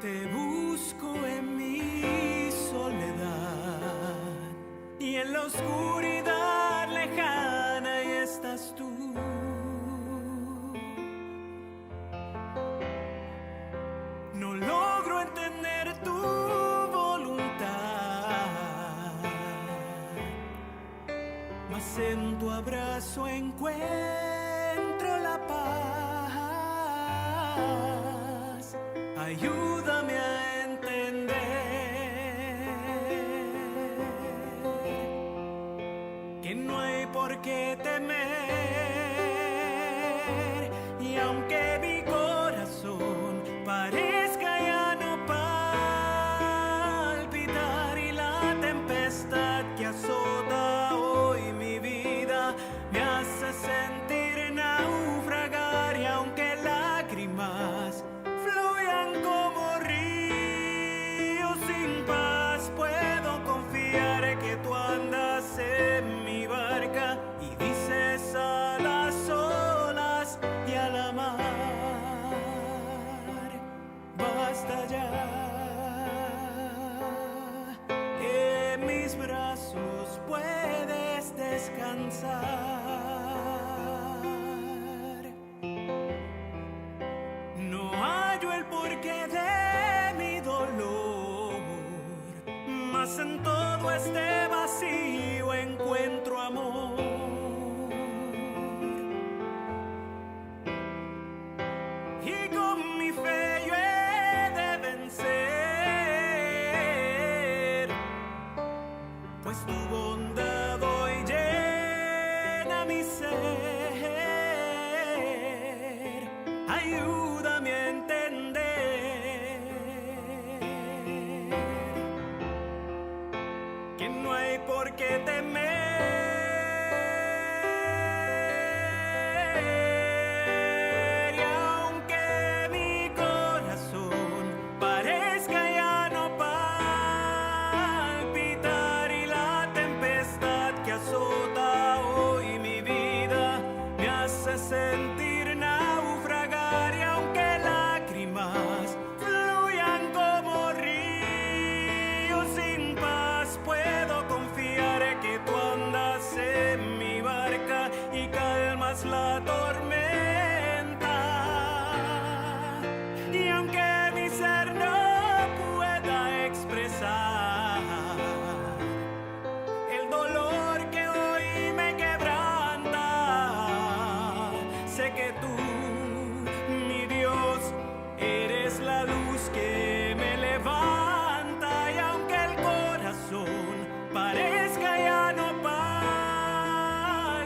Te busco en mi soledad y en la oscuridad lejana y estás tú. No logro entender tu voluntad, mas en tu abrazo encuentro la paz. Ayúdame a entender que no hay por qué temer, y aunque mi corazón parezca ya no palpitar y la tempestad que azota hoy mi vida me hace sentir naufragar, y aunque lágrimas como ríos sin paz, puedo confiar que tú andas en mi barca y dices a las olas y a la mar: basta ya, en mis brazos puedes descansar. Porque de mi dolor, mas en todo este vacío encuentro amor. Y con mi fe yo he de vencer, pues tu bondad hoy llena mi ser. Ayúdame a entender que no hay por qué temer, y aunque mi corazón parezca ya no palpitar y la tempestad que azota hoy mi vida me hace sentir naufragar, y aunque lágrimas fluyan como ríos sin paz, puedo confiar que tú andas en mi barca y calmas la tormenta. Y aunque mi ser no pueda expresar el dolor que hoy me quebranta, sé que tú, mi Dios, eres la luz que me levanta, y aunque el corazón parezca ya no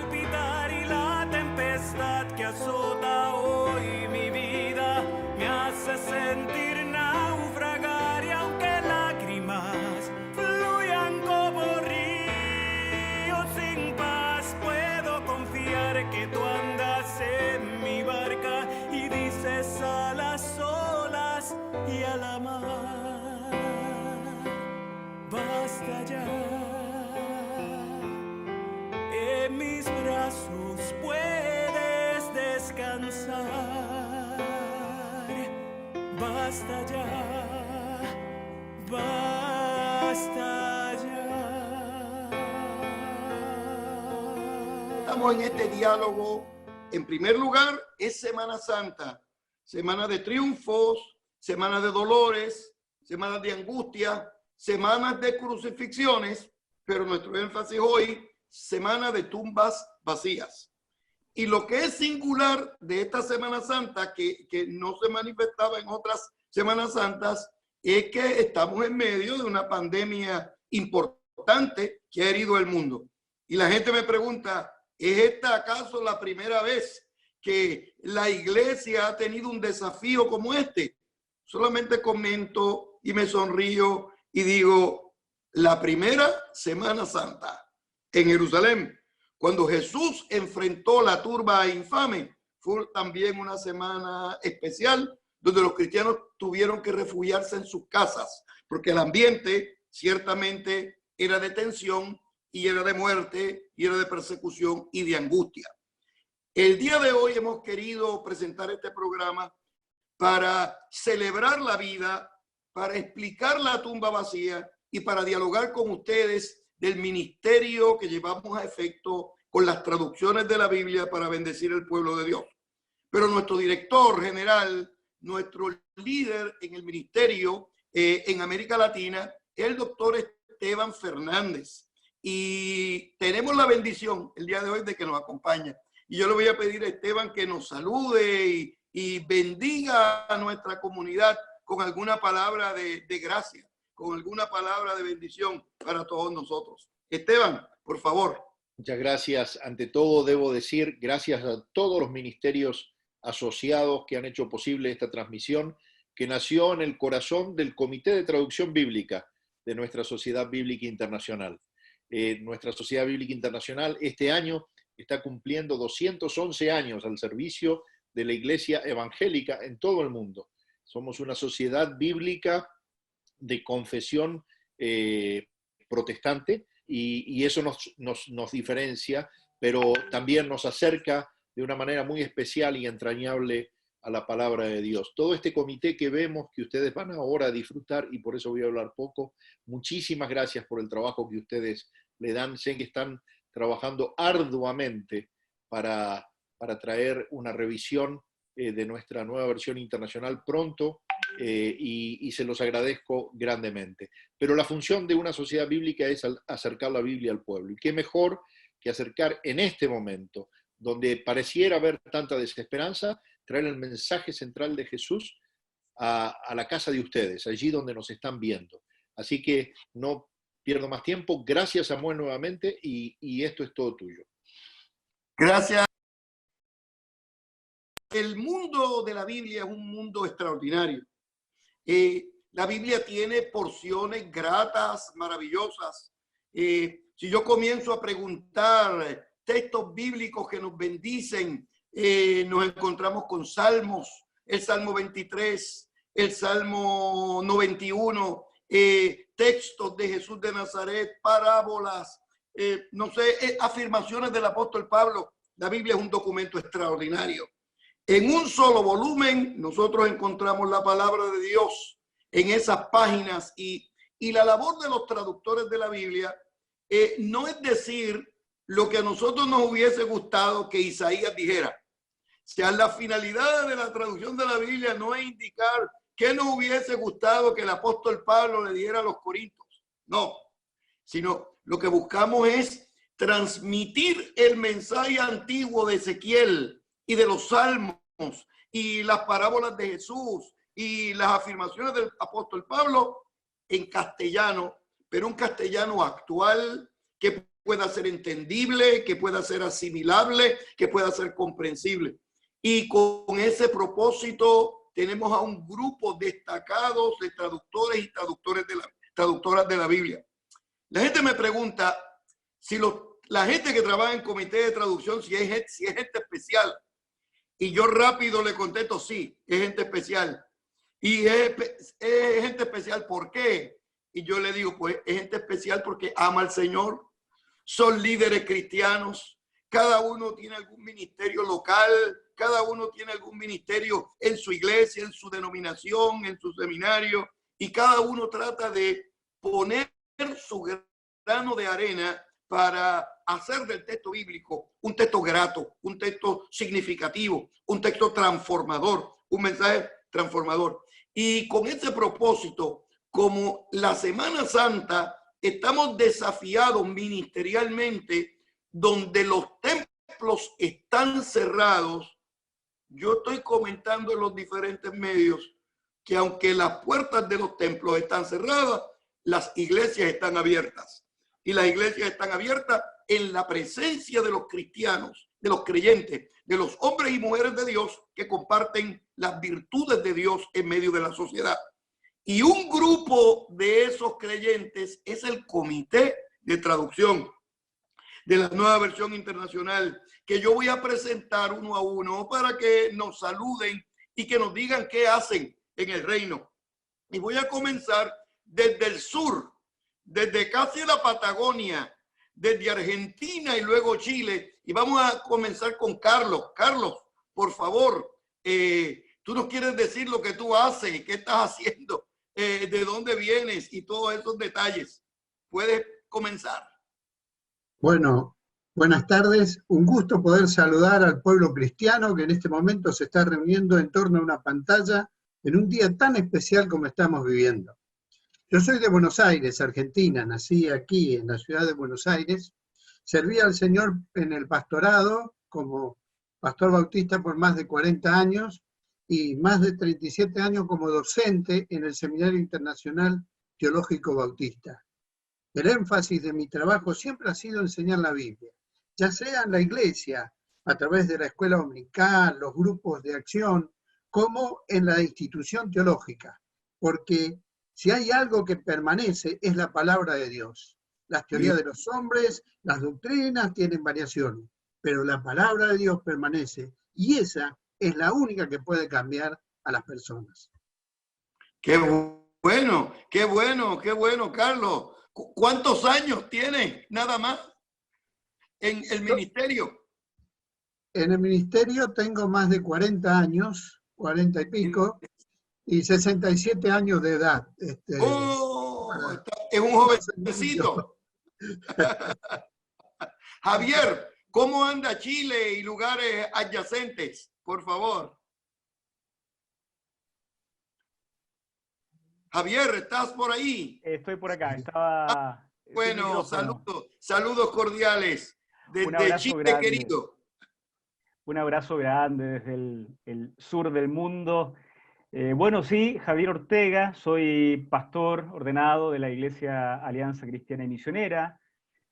palpitar y la tempestad que azota hoy mi vida me hace sentir naufragar, y aunque lágrimas fluyan como ríos sin paz, puedo confiar que tú andas en mi barca y dices a las olas y a la mar: basta ya, en mis brazos puedes descansar. Basta ya, basta ya. Estamos en este diálogo. En primer lugar, es Semana Santa, semana de triunfos, semana de dolores, semana de angustia, semanas de crucifixiones, pero nuestro énfasis hoy, semana de tumbas vacías. Y lo que es singular de esta Semana Santa, que no se manifestaba en otras Semanas Santas, es que estamos en medio de una pandemia importante que ha herido el mundo. Y la gente me pregunta, ¿es esta acaso la primera vez que la iglesia ha tenido un desafío como este? Solamente comento y me sonrío y digo, la primera Semana Santa en Jerusalén, cuando Jesús enfrentó la turba infame, fue también una semana especial donde los cristianos tuvieron que refugiarse en sus casas, porque el ambiente ciertamente era de tensión y era de muerte y era de persecución y de angustia. El día de hoy hemos querido presentar este programa para celebrar la vida para explicar la tumba vacía y para dialogar con ustedes del ministerio que llevamos a efecto con las traducciones de la Biblia para bendecir el pueblo de Dios. Pero nuestro director general, nuestro líder en el ministerio en América Latina, es el doctor Esteban Fernández. Y tenemos la bendición el día de hoy de que nos acompaña. Y yo le voy a pedir a Esteban que nos salude y bendiga a nuestra comunidad con alguna palabra de gracia, con alguna palabra de bendición para todos nosotros. Esteban, por favor. Muchas gracias. Ante todo, debo decir gracias a todos los ministerios asociados que han hecho posible esta transmisión, que nació en el corazón del Comité de Traducción Bíblica de nuestra Sociedad Bíblica Internacional. Nuestra Sociedad Bíblica Internacional este año está cumpliendo 211 años al servicio de la Iglesia Evangélica en todo el mundo. Somos una sociedad bíblica de confesión protestante y eso nos diferencia, pero también nos acerca de una manera muy especial y entrañable a la palabra de Dios. Todo este comité que vemos, que ustedes van ahora a disfrutar, y por eso voy a hablar poco, muchísimas gracias por el trabajo que ustedes le dan. Sé que están trabajando arduamente para traer una revisión de nuestra nueva versión internacional pronto, y se los agradezco grandemente. Pero la función de una sociedad bíblica es acercar la Biblia al pueblo. Y qué mejor que acercar en este momento, donde pareciera haber tanta desesperanza, traer el mensaje central de Jesús a la casa de ustedes, allí donde nos están viendo. Así que no pierdo más tiempo. Gracias, Samuel, nuevamente, y esto es todo tuyo. Gracias. El mundo de la Biblia es un mundo extraordinario. La Biblia tiene porciones gratas, maravillosas. Si yo comienzo a preguntar textos bíblicos que nos bendicen, nos encontramos con salmos, el Salmo 23, el Salmo 91, textos de Jesús de Nazaret, parábolas, afirmaciones del apóstol Pablo. La Biblia es un documento extraordinario. En un solo volumen nosotros encontramos la palabra de Dios en esas páginas y la labor de los traductores de la Biblia no es decir lo que a nosotros nos hubiese gustado que Isaías dijera. O sea, la finalidad de la traducción de la Biblia no es indicar qué nos hubiese gustado que el apóstol Pablo le diera a los corintios. No, sino lo que buscamos es transmitir el mensaje antiguo de Ezequiel y de los salmos y las parábolas de Jesús y las afirmaciones del apóstol Pablo en castellano, pero un castellano actual que pueda ser entendible, que pueda ser asimilable, que pueda ser comprensible. Y con ese propósito tenemos a un grupo destacado de traductores y traductoras de la Biblia. La gente me pregunta si la gente que trabaja en comité de traducción, si es gente especial. Y yo rápido le contesto, sí, es gente especial. Y es gente especial, ¿por qué? Y yo le digo, pues es gente especial porque ama al Señor, son líderes cristianos, cada uno tiene algún ministerio local, cada uno tiene algún ministerio en su iglesia, en su denominación, en su seminario, y cada uno trata de poner su grano de arena para hacer del texto bíblico un texto grato, un texto significativo, un texto transformador, un mensaje transformador. Y con ese propósito, como la Semana Santa, estamos desafiados ministerialmente, donde los templos están cerrados. Yo estoy comentando en los diferentes medios que aunque las puertas de los templos están cerradas, las iglesias están abiertas. Y las iglesias están abiertas en la presencia de los cristianos, de los creyentes, de los hombres y mujeres de Dios que comparten las virtudes de Dios en medio de la sociedad. Y un grupo de esos creyentes es el Comité de Traducción de la Nueva Versión Internacional, que yo voy a presentar uno a uno para que nos saluden y que nos digan qué hacen en el reino. Y voy a comenzar desde el sur, desde casi la Patagonia, desde Argentina y luego Chile. Y vamos a comenzar con Carlos. Carlos, por favor, tú nos quieres decir lo que tú haces y qué estás haciendo de dónde vienes y todos esos detalles. Puedes comenzar. Bueno, buenas tardes. Un gusto poder saludar al pueblo cristiano que en este momento se está reuniendo en torno a una pantalla en un día tan especial como estamos viviendo. Yo soy de Buenos Aires, Argentina. Nací aquí en la ciudad de Buenos Aires. Serví al Señor en el pastorado como pastor bautista por más de 40 años y más de 37 años como docente en el Seminario Internacional Teológico Bautista. El énfasis de mi trabajo siempre ha sido enseñar la Biblia, ya sea en la iglesia, a través de la escuela dominical, los grupos de acción, como en la institución teológica, porque si hay algo que permanece es la palabra de Dios. Las teorías de los hombres, las doctrinas tienen variaciones, pero la palabra de Dios permanece y esa es la única que puede cambiar a las personas. Qué bueno, qué bueno, qué bueno, Carlos. ¿Cuántos años tienes nada más en el ministerio? En el ministerio tengo más de 40 años, 40 y pico, y 67 años de edad. Es un jovencito. Javier, ¿cómo anda Chile y lugares adyacentes? Por favor. Javier, ¿estás por ahí? Estoy por acá, estaba... Bueno, saludos cordiales desde Chile, grande, querido. Un abrazo grande desde el sur del mundo. Bueno, sí, Javier Ortega, soy pastor ordenado de la Iglesia Alianza Cristiana y Misionera.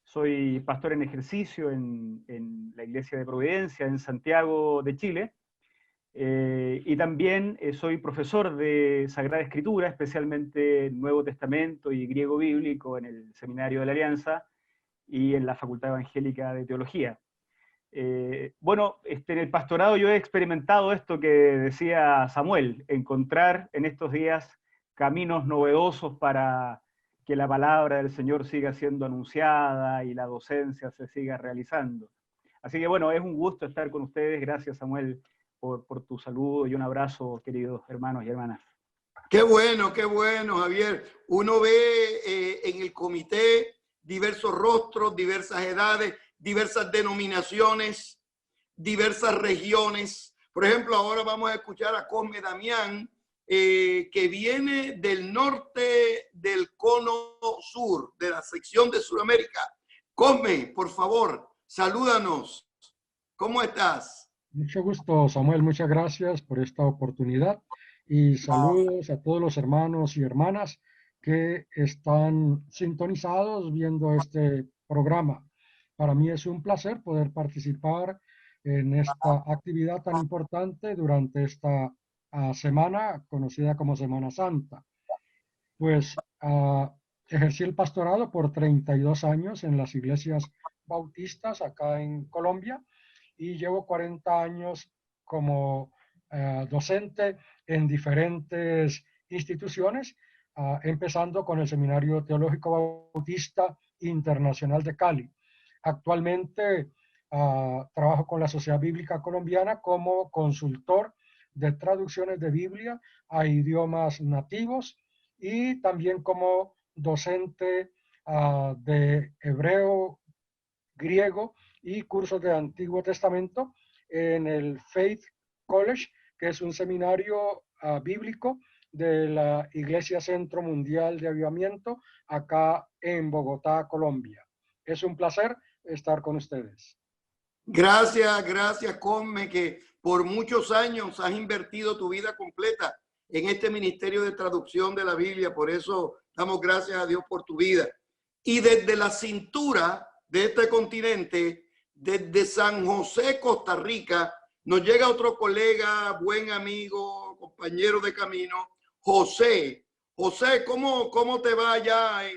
Soy pastor en ejercicio en la Iglesia de Providencia, en Santiago de Chile. Y también soy profesor de Sagrada Escritura, especialmente Nuevo Testamento y griego bíblico en el Seminario de la Alianza y en la Facultad Evangélica de Teología. Bueno, en el pastorado yo he experimentado esto que decía Samuel, encontrar en estos días caminos novedosos para que la palabra del Señor siga siendo anunciada y la docencia se siga realizando. Así que bueno, es un gusto estar con ustedes. Gracias, Samuel, por tu saludo y un abrazo, queridos hermanos y hermanas. Qué bueno, Javier. Uno ve en el comité diversos rostros, diversas edades, diversas denominaciones, diversas regiones. Por ejemplo, ahora vamos a escuchar a Cosme Damián, que viene del norte del cono sur, de la sección de Sudamérica. Cosme, por favor, salúdanos. ¿Cómo estás? Mucho gusto, Samuel. Muchas gracias por esta oportunidad y saludos a todos los hermanos y hermanas que están sintonizados viendo este programa. Para mí es un placer poder participar en esta actividad tan importante durante esta semana conocida como Semana Santa. Pues ejercí el pastorado por 32 años en las iglesias bautistas acá en Colombia y llevo 40 años como docente en diferentes instituciones, empezando con el Seminario Teológico Bautista Internacional de Cali. Actualmente trabajo con la Sociedad Bíblica Colombiana como consultor de traducciones de Biblia a idiomas nativos y también como docente de hebreo, griego y cursos de Antiguo Testamento en el Faith College, que es un seminario bíblico de la Iglesia Centro Mundial de Avivamiento acá en Bogotá, Colombia. Es un placer estar con ustedes. Gracias, Cosme, que por muchos años has invertido tu vida completa en este ministerio de traducción de la Biblia. Por eso damos gracias a Dios por tu vida. Y desde la cintura de este continente, desde San José, Costa Rica, nos llega otro colega, buen amigo, compañero de camino, José. José, ¿cómo te va allá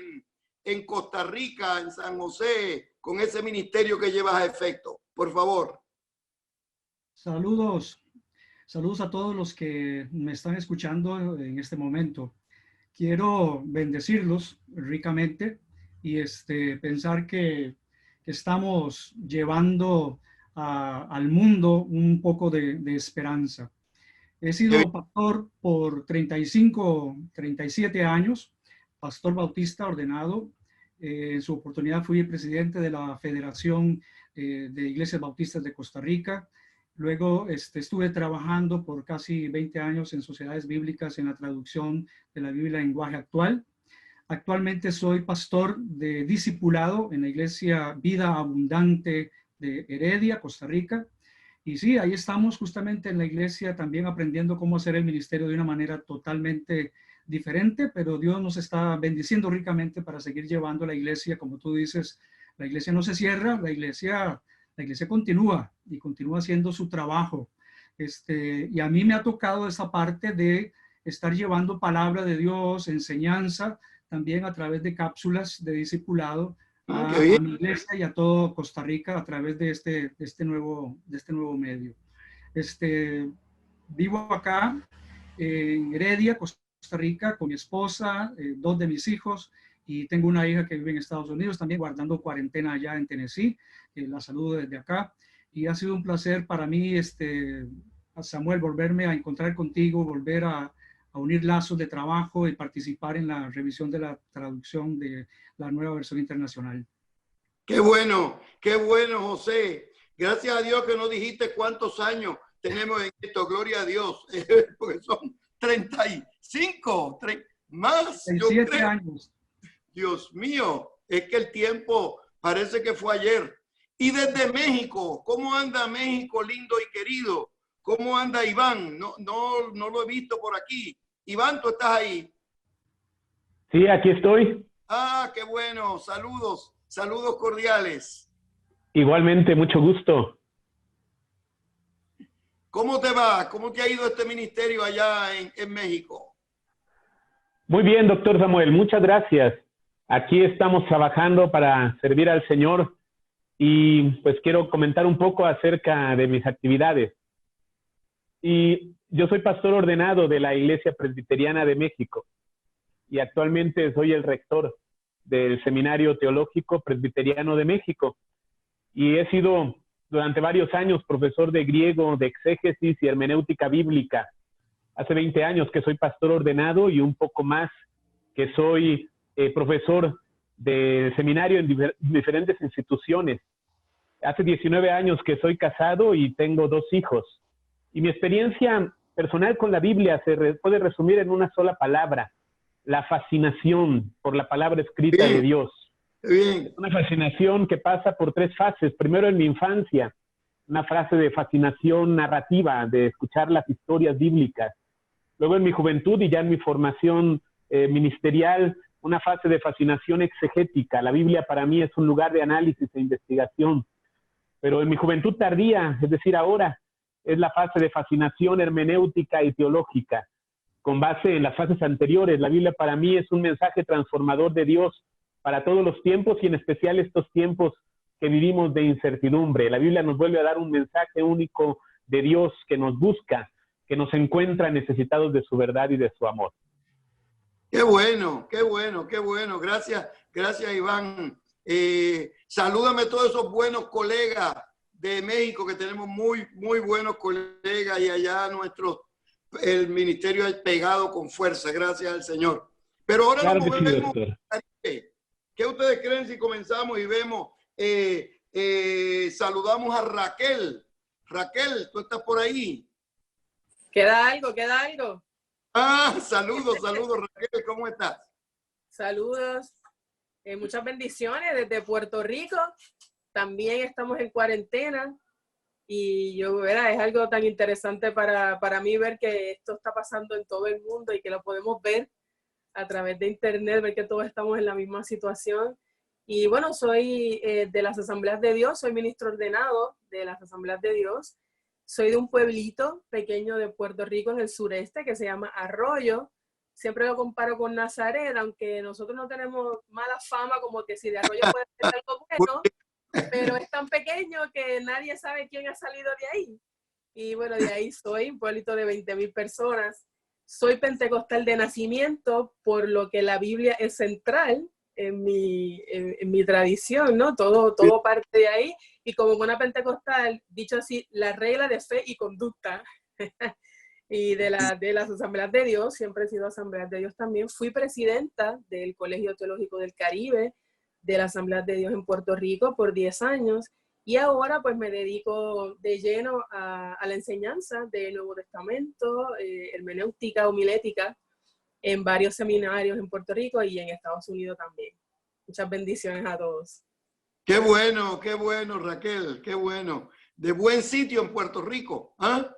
en Costa Rica, en San José, con ese ministerio que llevas a efecto? Por favor. Saludos a todos los que me están escuchando en este momento. Quiero bendecirlos ricamente y pensar que estamos llevando al mundo un poco de esperanza. He sido pastor por 37 años, pastor bautista ordenado. En su oportunidad fui presidente de la Federación de Iglesias Bautistas de Costa Rica. Luego estuve trabajando por casi 20 años en sociedades bíblicas en la traducción de la Biblia en lenguaje actual. Actualmente soy pastor de discipulado en la Iglesia Vida Abundante de Heredia, Costa Rica. Y sí, ahí estamos justamente en la iglesia también aprendiendo cómo hacer el ministerio de una manera totalmente diferente, pero Dios nos está bendiciendo ricamente para seguir llevando la iglesia. Como tú dices, la iglesia no se cierra, la iglesia continúa y continúa haciendo su trabajo. Y a mí me ha tocado esa parte de estar llevando palabra de Dios, enseñanza, también a través de cápsulas de discipulado a mi iglesia y a todo Costa Rica a través de este nuevo medio. Vivo acá en Heredia, Costa Rica, con mi esposa, 2 de mis hijos, y tengo una hija que vive en Estados Unidos, también guardando cuarentena allá en Tennessee. La saludo desde acá. Y ha sido un placer para mí, Samuel, volverme a encontrar contigo, volver a unir lazos de trabajo y participar en la revisión de la traducción de la nueva versión internacional. Qué bueno, José. Gracias a Dios que no dijiste cuántos años tenemos en esto, gloria a Dios, porque son 35, más. 37 años. Dios mío, es que el tiempo parece que fue ayer. Y desde México, ¿cómo anda México lindo y querido? ¿Cómo anda Iván? No lo he visto por aquí. Iván, ¿tú estás ahí? Sí, aquí estoy. Ah, qué bueno. Saludos cordiales. Igualmente, mucho gusto. ¿Cómo te va? ¿Cómo te ha ido este ministerio allá en México? Muy bien, doctor Samuel, muchas gracias. Aquí estamos trabajando para servir al Señor y pues quiero comentar un poco acerca de mis actividades. Y yo soy pastor ordenado de la Iglesia Presbiteriana de México y actualmente soy el rector del Seminario Teológico Presbiteriano de México. Y he sido durante varios años profesor de griego, de exégesis y hermenéutica bíblica. Hace 20 años que soy pastor ordenado y un poco más que soy profesor de seminario en diferentes instituciones. Hace 19 años que soy casado y tengo 2 hijos. Y mi experiencia personal con la Biblia se puede resumir en una sola palabra: la fascinación por la palabra escrita de Dios. Bien. Una fascinación que pasa por 3 fases. Primero, en mi infancia, una fase de fascinación narrativa, de escuchar las historias bíblicas. Luego en mi juventud y ya en mi formación ministerial, una fase de fascinación exegética. La Biblia para mí es un lugar de análisis e investigación. Pero en mi juventud tardía, es decir, ahora, es la fase de fascinación hermenéutica y teológica. Con base en las fases anteriores, la Biblia para mí es un mensaje transformador de Dios para todos los tiempos y en especial estos tiempos que vivimos de incertidumbre. La Biblia nos vuelve a dar un mensaje único de Dios que nos busca, que nos encuentra necesitados de su verdad y de su amor. Qué bueno, qué bueno, qué bueno. Gracias, Iván. Salúdame a todos esos buenos colegas de México, que tenemos muy buenos colegas, y allá el ministerio es pegado con fuerza, gracias al Señor. Pero ahora claro nos que movemos. sí, doctor. ¿Qué ustedes creen si comenzamos y vemos, saludamos a Raquel? Raquel, ¿tú estás por ahí? Queda algo. Ah, saludos, Raquel, ¿cómo estás? Saludos, muchas bendiciones desde Puerto Rico. También estamos en cuarentena y es algo tan interesante para mí ver que esto está pasando en todo el mundo y que lo podemos ver a través de internet, ver que todos estamos en la misma situación. Y bueno, soy de las Asambleas de Dios, soy ministro ordenado de las Asambleas de Dios. Soy de un pueblito pequeño de Puerto Rico en el sureste que se llama Arroyo. Siempre lo comparo con Nazaret, aunque nosotros no tenemos mala fama, como que si de Arroyo puede ser algo bueno, pero es tan pequeño que nadie sabe quién ha salido de ahí. Y bueno, de ahí soy, un pueblito de 20,000 personas. Soy pentecostal de nacimiento, por lo que la Biblia es central en mi tradición, ¿no? Todo parte de ahí. Y como buena pentecostal, dicho así, la regla de fe y conducta. y de las Asambleas de Dios, siempre he sido Asambleas de Dios también. Fui presidenta del Colegio Teológico del Caribe, de la Asamblea de Dios en Puerto Rico por 10 años, y ahora pues me dedico de lleno a la enseñanza del Nuevo Testamento, hermenéutica, homilética, en varios seminarios en Puerto Rico y en Estados Unidos también. Muchas bendiciones a todos. Qué bueno, Raquel, qué bueno. De buen sitio en Puerto Rico. ¿Ah?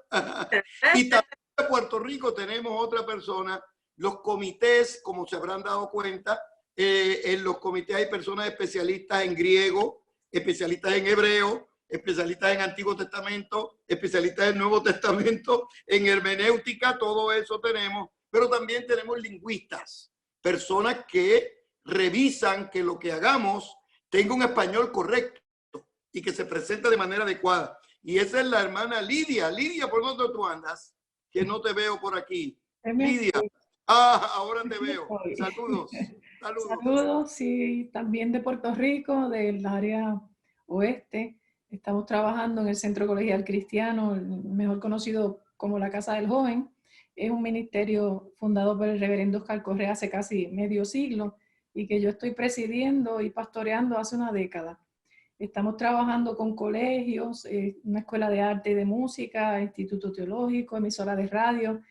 Y también en Puerto Rico tenemos otra persona. Los comités, como se habrán dado cuenta, en los comités hay personas especialistas en griego, especialistas en hebreo, especialistas en Antiguo Testamento, especialistas en Nuevo Testamento, en hermenéutica, todo eso tenemos. Pero también tenemos lingüistas, personas que revisan que lo que hagamos tenga un español correcto y que se presente de manera adecuada. Y esa es la hermana Lidia. Lidia, ¿por dónde tú andas? Que no te veo por aquí. Lidia. Ah, ahora te veo. Saludos. Saludos. Saludos, sí, también de Puerto Rico, del área oeste. Estamos trabajando en el Centro Colegial Cristiano, mejor conocido como la Casa del Joven. Es un ministerio fundado por el reverendo Oscar Correa hace casi medio siglo y que yo estoy presidiendo y pastoreando hace una década. Estamos trabajando con colegios, una escuela de arte y de música, instituto teológico, emisora de radio.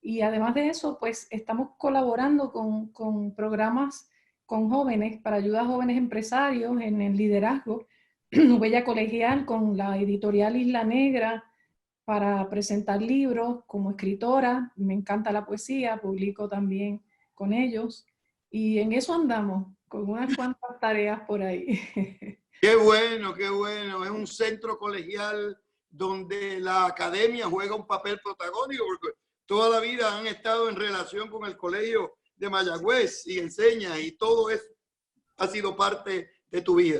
Y además de eso, pues estamos colaborando con programas con jóvenes para ayudar a jóvenes empresarios en el liderazgo, huella colegial con la editorial Isla Negra para presentar libros como escritora. Me encanta la poesía, publico también con ellos. Y en eso andamos, con unas cuantas tareas por ahí. Qué bueno, qué bueno. Es un centro colegial donde la academia juega un papel protagónico, porque toda la vida han estado en relación con el colegio de Mayagüez y enseña, y todo eso ha sido parte de tu vida.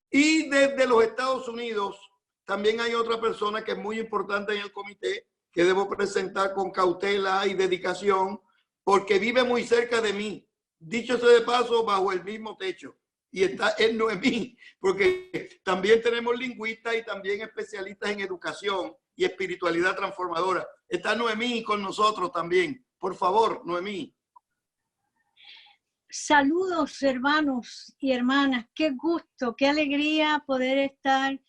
Y desde los Estados Unidos también hay otra persona que es muy importante en el comité, que debo presentar con cautela y dedicación, porque vive muy cerca de mí. Dicho sea de paso, bajo el mismo techo. Y está en Noemí, porque también tenemos lingüistas y también especialistas en educación y espiritualidad transformadora. Está Noemí con nosotros también. Por favor, Noemí. Saludos, hermanos y hermanas. Qué gusto, qué alegría poder estar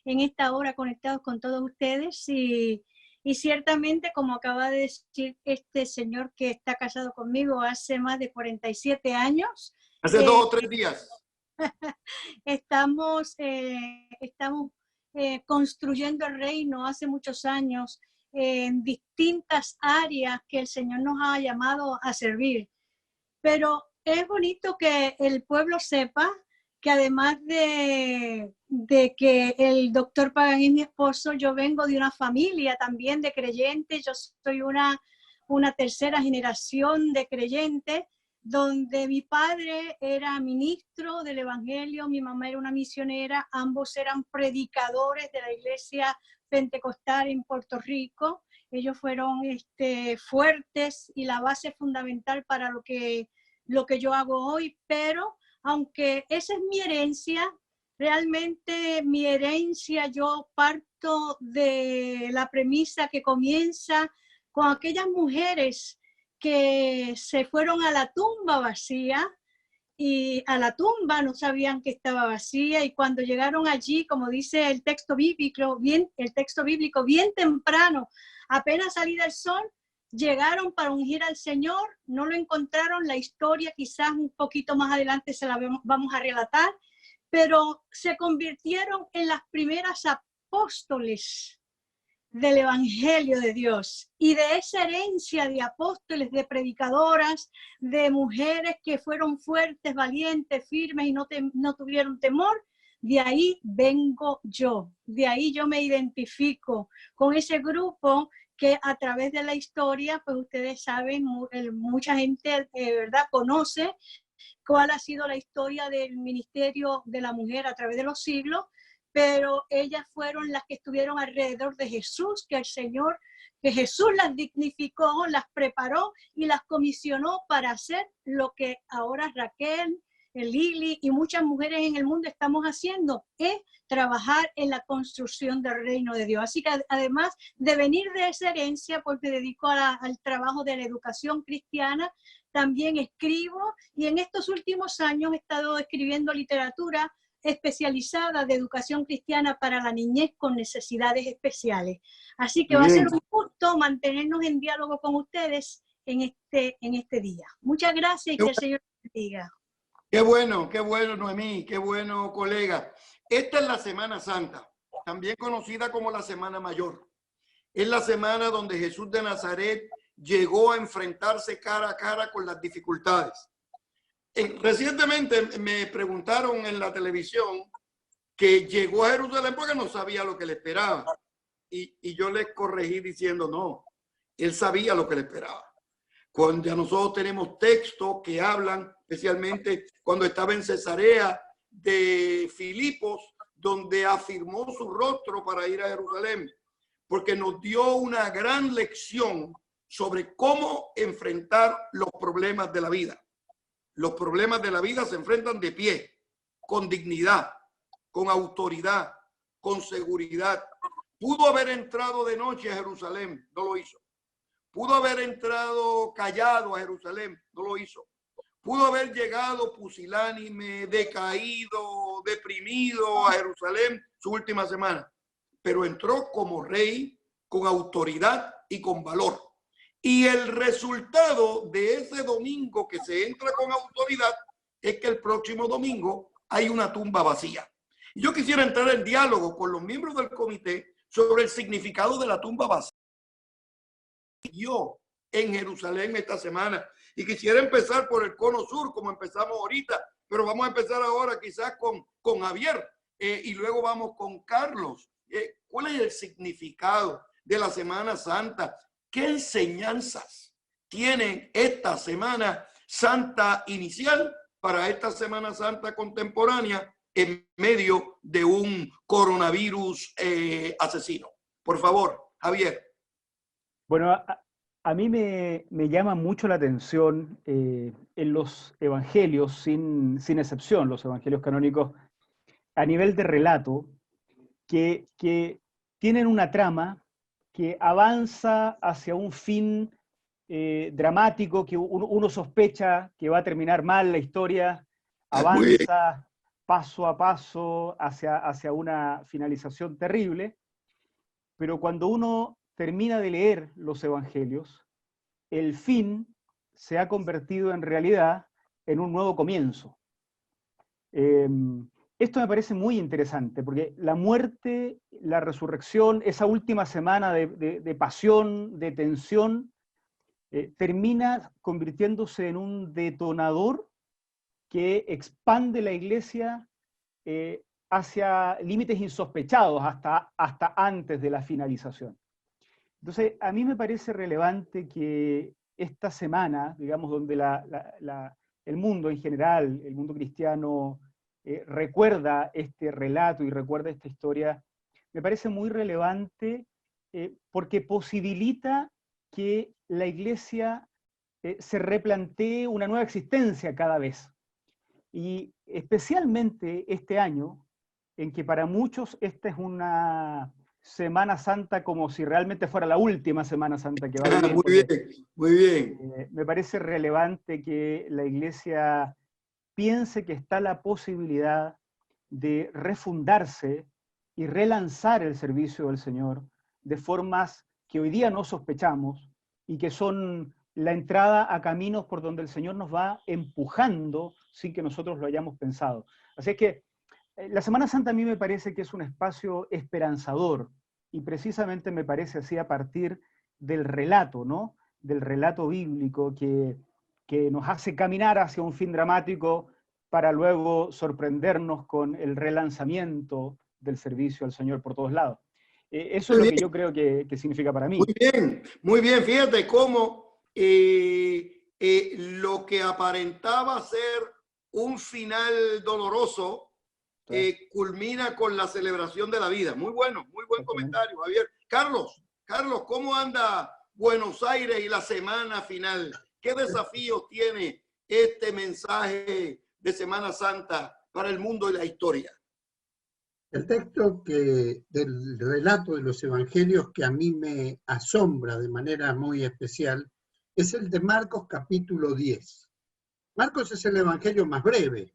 en esta hora conectados con todos ustedes. Y ciertamente, como acaba de decir este señor que está casado conmigo hace más de 47 años. Hace 2 o 3 días. Estamos construyendo el reino hace muchos años en distintas áreas que el Señor nos ha llamado a servir. Pero es bonito que el pueblo sepa que además de que el doctor Pagan es mi esposo, yo vengo de una familia también de creyentes. Yo soy una tercera generación de creyentes, donde mi padre era ministro del Evangelio, mi mamá era una misionera, ambos eran predicadores de la iglesia pentecostal en Puerto Rico. Ellos fueron fuertes y la base fundamental para lo que yo hago hoy, pero aunque esa es mi herencia, realmente mi herencia, yo parto de la premisa que comienza con aquellas mujeres que se fueron a la tumba vacía, y a la tumba no sabían que estaba vacía, y cuando llegaron allí, como dice el texto bíblico, bien temprano, apenas salida el sol, llegaron para ungir al Señor, no lo encontraron. La historia quizás un poquito más adelante se la vamos a relatar, pero se convirtieron en las primeras apóstoles del Evangelio de Dios, y de esa herencia de apóstoles, de predicadoras, de mujeres que fueron fuertes, valientes, firmes y no tuvieron temor. De ahí vengo yo, de ahí yo me identifico con ese grupo que a través de la historia, pues ustedes saben, mucha gente verdad conoce cuál ha sido la historia del ministerio de la mujer a través de los siglos, pero ellas fueron las que estuvieron alrededor de Jesús, que Jesús las dignificó, las preparó y las comisionó para hacer lo que ahora Raquel, Lili y muchas mujeres en el mundo estamos haciendo, es trabajar en la construcción del reino de Dios. Así que además de venir de esa herencia, pues me dedico al trabajo de la educación cristiana, también escribo y en estos últimos años he estado escribiendo literatura especializada de educación cristiana para la niñez con necesidades especiales. Así que va a ser un gusto mantenernos en diálogo con ustedes en este día. Muchas gracias y que el Señor les bendiga. Qué bueno, Noemí, qué bueno, colega. Esta es la Semana Santa, también conocida como la Semana Mayor. Es la semana donde Jesús de Nazaret llegó a enfrentarse cara a cara con las dificultades. Recientemente me preguntaron en la televisión que llegó a Jerusalén porque no sabía lo que le esperaba. Y yo les corregí diciendo no, él sabía lo que le esperaba. Cuando ya nosotros tenemos textos que hablan, especialmente cuando estaba en Cesarea de Filipos, donde afirmó su rostro para ir a Jerusalén, porque nos dio una gran lección sobre cómo enfrentar los problemas de la vida. Los problemas de la vida se enfrentan de pie, con dignidad, con autoridad, con seguridad. Pudo haber entrado de noche a Jerusalén, no lo hizo. Pudo haber entrado callado a Jerusalén, no lo hizo. Pudo haber llegado pusilánime, decaído, deprimido a Jerusalén su última semana, pero entró como rey, con autoridad y con valor. Y el resultado de ese domingo que se entra con autoridad es que el próximo domingo hay una tumba vacía. Y yo quisiera entrar en diálogo con los miembros del comité sobre el significado de la tumba vacía yo en Jerusalén esta semana. Y quisiera empezar por el cono sur, como empezamos ahorita, pero vamos a empezar ahora quizás con Javier y luego vamos con Carlos. ¿Cuál es el significado de la Semana Santa? ¿Qué enseñanzas tienen esta Semana Santa inicial para esta Semana Santa contemporánea en medio de un coronavirus asesino? Por favor, Javier. Bueno, a mí me llama mucho la atención en los evangelios, sin excepción, los evangelios canónicos, a nivel de relato, que tienen una trama que avanza hacia un fin dramático, que uno sospecha que va a terminar mal la historia, avanza paso a paso hacia una finalización terrible, pero cuando uno termina de leer los evangelios, el fin se ha convertido en realidad en un nuevo comienzo. Esto me parece muy interesante, porque la muerte, la resurrección, esa última semana de pasión, de tensión, termina convirtiéndose en un detonador que expande la iglesia hacia límites insospechados hasta antes de la finalización. Entonces, a mí me parece relevante que esta semana, digamos, donde el mundo en general, el mundo cristiano, recuerda este relato y recuerda esta historia, me parece muy relevante porque posibilita que la iglesia se replantee una nueva existencia cada vez. Y especialmente este año, en que para muchos esta es una Semana Santa como si realmente fuera la última Semana Santa que va a vivir. Muy bien. Me parece relevante que la iglesia piense que está la posibilidad de refundarse y relanzar el servicio del Señor de formas que hoy día no sospechamos y que son la entrada a caminos por donde el Señor nos va empujando sin que nosotros lo hayamos pensado. Así es que la Semana Santa a mí me parece que es un espacio esperanzador, y precisamente me parece así a partir del relato, ¿no? Del relato bíblico que nos hace caminar hacia un fin dramático para luego sorprendernos con el relanzamiento del servicio al Señor por todos lados. Eso es lo que yo creo que significa para mí. Muy bien. Fíjate cómo lo que aparentaba ser un final doloroso culmina con la celebración de la vida. Muy bueno, muy buen comentario, Javier. Carlos, ¿cómo anda Buenos Aires y la semana final? ¿Qué desafíos tiene este mensaje de Semana Santa para el mundo y la historia? El texto del relato de los evangelios que a mí me asombra de manera muy especial es el de Marcos capítulo 10. Marcos es el evangelio más breve,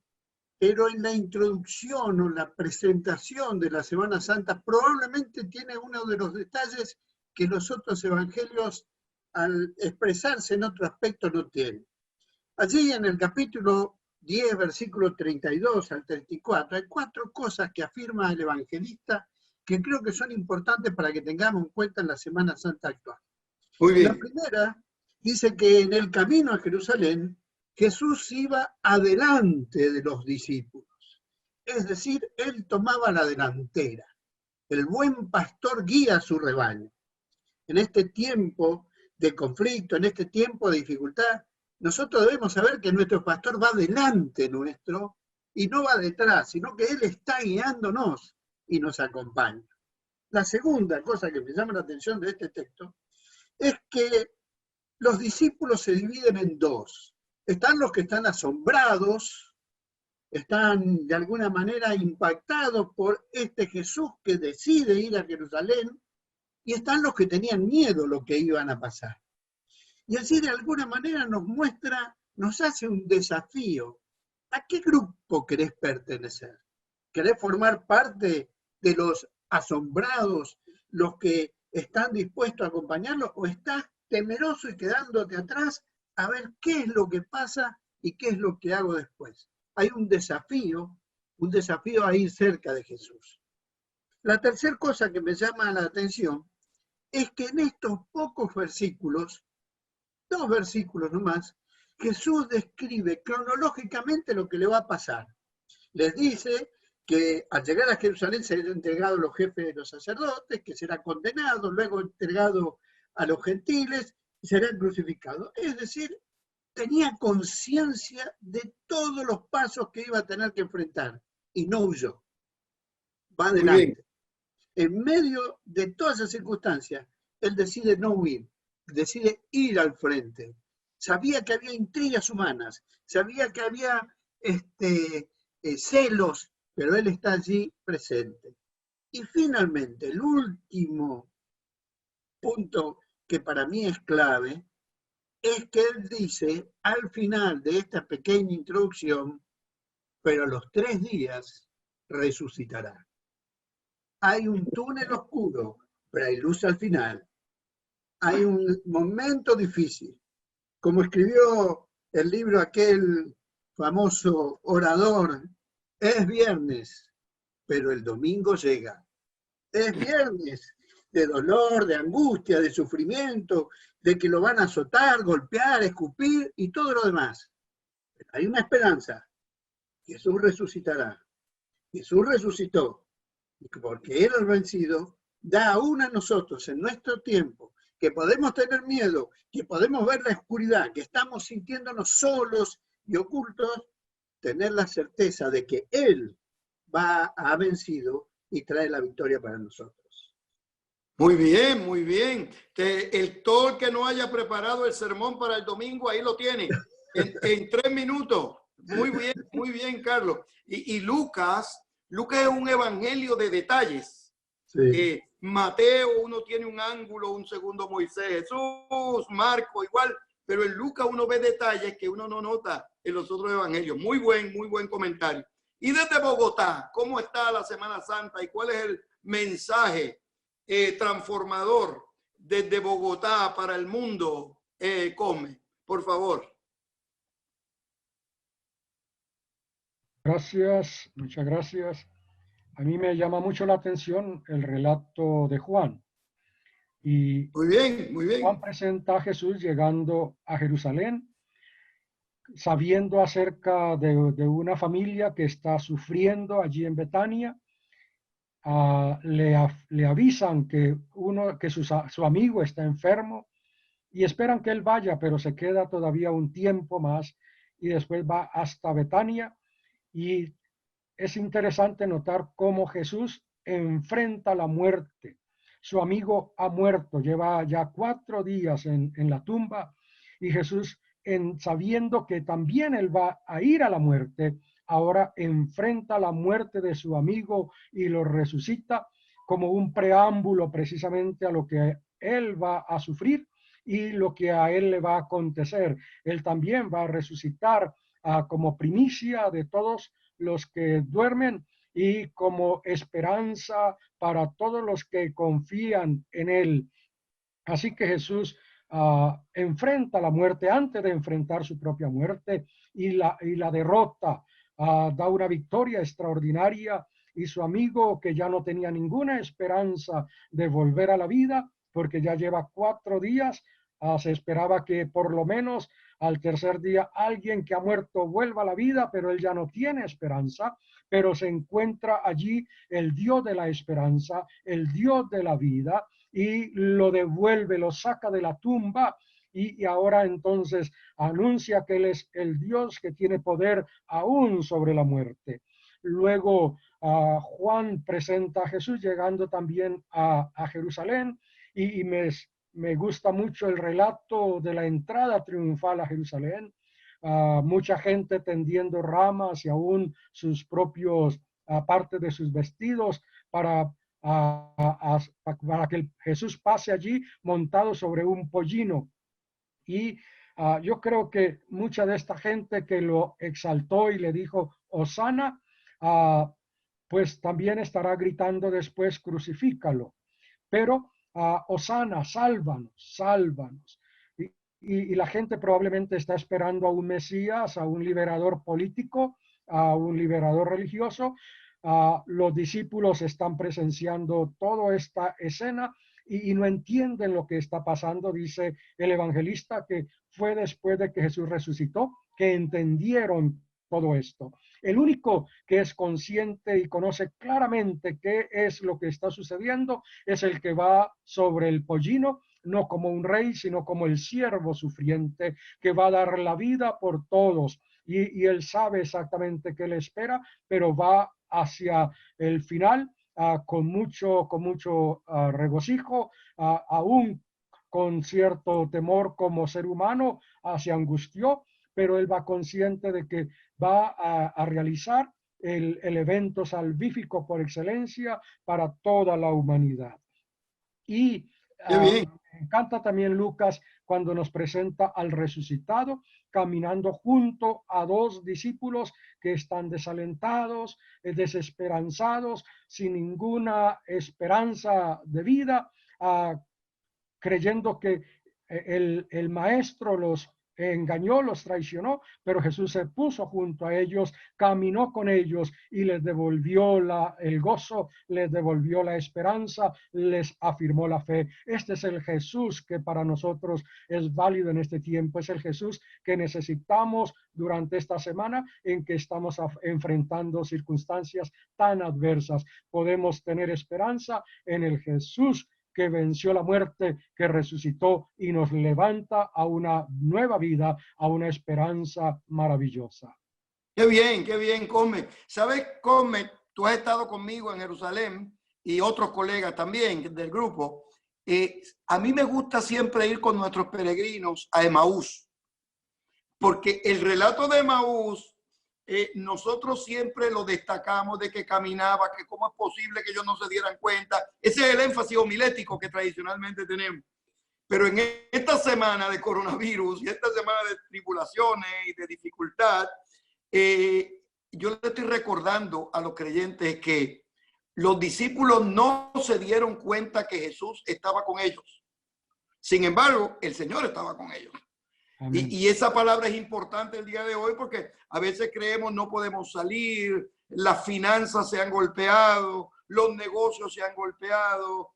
pero en la introducción o la presentación de la Semana Santa probablemente tiene uno de los detalles que los otros evangelios al expresarse en otro aspecto no tienen. Allí en el capítulo 10, versículo 32 al 34, hay 4 cosas que afirma el evangelista que creo que son importantes para que tengamos en cuenta en la Semana Santa actual. Muy bien. La primera dice que en el camino a Jerusalén, Jesús iba adelante de los discípulos. Es decir, él tomaba la delantera. El buen pastor guía a su rebaño. En este tiempo de conflicto, en este tiempo de dificultad, nosotros debemos saber que nuestro pastor va delante nuestro y no va detrás, sino que él está guiándonos y nos acompaña. La segunda cosa que me llama la atención de este texto es que los discípulos se dividen en 2. Están los que están asombrados, están de alguna manera impactados por este Jesús que decide ir a Jerusalén, y están los que tenían miedo lo que iban a pasar. Y así de alguna manera nos hace un desafío. ¿A qué grupo querés pertenecer? ¿Querés formar parte de los asombrados, los que están dispuestos a acompañarlos, o estás temeroso y quedándote atrás a ver qué es lo que pasa y qué es lo que hago después? Hay un desafío a ir cerca de Jesús. La tercera cosa que me llama la atención es que en estos pocos versículos, 2 versículos nomás, Jesús describe cronológicamente lo que le va a pasar. Les dice que al llegar a Jerusalén será entregado a los jefes de los sacerdotes, que será condenado, luego entregado a los gentiles y será crucificado. Es decir, tenía conciencia de todos los pasos que iba a tener que enfrentar y no huyó. Va adelante. En medio de todas esas circunstancias, él decide no huir, decide ir al frente. Sabía que había intrigas humanas, sabía que había celos, pero él está allí presente. Y finalmente, el último punto que para mí es clave, es que él dice al final de esta pequeña introducción, pero a los 3 días resucitará. Hay un túnel oscuro, pero hay luz al final. Hay un momento difícil. Como escribió el libro aquel famoso orador, es viernes, pero el domingo llega. Es viernes de dolor, de angustia, de sufrimiento, de que lo van a azotar, golpear, escupir y todo lo demás. Pero hay una esperanza. Jesús resucitará. Jesús resucitó. Y porque Él ha vencido, da aún a nosotros en nuestro tiempo, que podemos tener miedo, que podemos ver la oscuridad, que estamos sintiéndonos solos y ocultos, tener la certeza de que Él ha vencido y trae la victoria para nosotros. Muy bien, muy bien. Todo el que no haya preparado el sermón para el domingo, ahí lo tiene, en 3 minutos. Muy bien, Carlos. Y Lucas es un evangelio de detalles. Sí. Mateo, uno tiene un ángulo, un segundo Moisés, Jesús, Marco, igual, pero en Lucas uno ve detalles que uno no nota en los otros evangelios. Muy buen comentario. Y desde Bogotá, ¿cómo está la Semana Santa y cuál es el mensaje transformador desde Bogotá para el mundo? Come, por favor. Gracias, muchas gracias. A mí me llama mucho la atención el relato de Juan. Y muy bien. Juan presenta a Jesús llegando a Jerusalén, sabiendo acerca de una familia que está sufriendo allí en Betania. Le avisan que su amigo está enfermo y esperan que él vaya, pero se queda todavía un tiempo más y después va hasta Betania. Y es interesante notar cómo Jesús enfrenta la muerte. Su amigo ha muerto, lleva ya 4 días en la tumba y Jesús sabiendo que también él va a ir a la muerte, ahora enfrenta la muerte de su amigo y lo resucita como un preámbulo precisamente a lo que él va a sufrir y lo que a él le va a acontecer. Él también va a resucitar como primicia de todos los que duermen y como esperanza para todos los que confían en él. Así que Jesús enfrenta la muerte antes de enfrentar su propia muerte y la derrota, da una victoria extraordinaria, y su amigo, que ya no tenía ninguna esperanza de volver a la vida, porque ya lleva 4 días, se esperaba que por lo menos al tercer día alguien que ha muerto vuelva a la vida, pero él ya no tiene esperanza, pero se encuentra allí el Dios de la esperanza, el Dios de la vida, y lo devuelve, lo saca de la tumba, y ahora entonces anuncia que él es el Dios que tiene poder aún sobre la muerte. Luego Juan presenta a Jesús llegando también a Jerusalén, y me gusta mucho el relato de la entrada triunfal a Jerusalén. Mucha gente tendiendo ramas y aún sus propios, parte de sus vestidos para que Jesús pase allí montado sobre un pollino. Y yo creo que mucha de esta gente que lo exaltó y le dijo Hosana, pues también estará gritando después crucifícalo. Pero Hosana, sálvanos, sálvanos. Y la gente probablemente está esperando a un Mesías, a un liberador político, a un liberador religioso. Los discípulos están presenciando toda esta escena y no entienden lo que está pasando. Dice el evangelista que fue después de que Jesús resucitó que entendieron todo esto. El único que es consciente y conoce claramente qué es lo que está sucediendo es el que va sobre el pollino, no como un rey, sino como el siervo sufriente que va a dar la vida por todos. Y él sabe exactamente qué le espera, pero va hacia el final con mucho regocijo, aún con cierto temor como ser humano, se angustió, pero él va consciente de que va a realizar el evento salvífico por excelencia para toda la humanidad. Y me encanta también Lucas cuando nos presenta al resucitado caminando junto a 2 discípulos que están desalentados, desesperanzados, sin ninguna esperanza de vida, creyendo que el maestro los engañó, los traicionó, pero Jesús se puso junto a ellos, caminó con ellos y les devolvió el gozo, les devolvió la esperanza, les afirmó la fe. Este es el Jesús que para nosotros es válido en este tiempo, es el Jesús que necesitamos durante esta semana en que estamos enfrentando circunstancias tan adversas. Podemos tener esperanza en el Jesús que venció la muerte, que resucitó y nos levanta a una nueva vida, a una esperanza maravillosa. Qué bien, Cosme. ¿Sabes, Cosme? Tú has estado conmigo en Jerusalén y otros colegas también del grupo. A mí me gusta siempre ir con nuestros peregrinos a Emaús, porque el relato de Emaús, nosotros siempre lo destacamos de que caminaba, que cómo es posible que ellos no se dieran cuenta. Ese es el énfasis homilético que tradicionalmente tenemos. Pero en esta semana de coronavirus y esta semana de tribulaciones y de dificultad, yo le estoy recordando a los creyentes que los discípulos no se dieron cuenta que Jesús estaba con ellos. Sin embargo, el Señor estaba con ellos. Y esa palabra es importante el día de hoy porque a veces creemos no podemos salir, las finanzas se han golpeado, los negocios se han golpeado,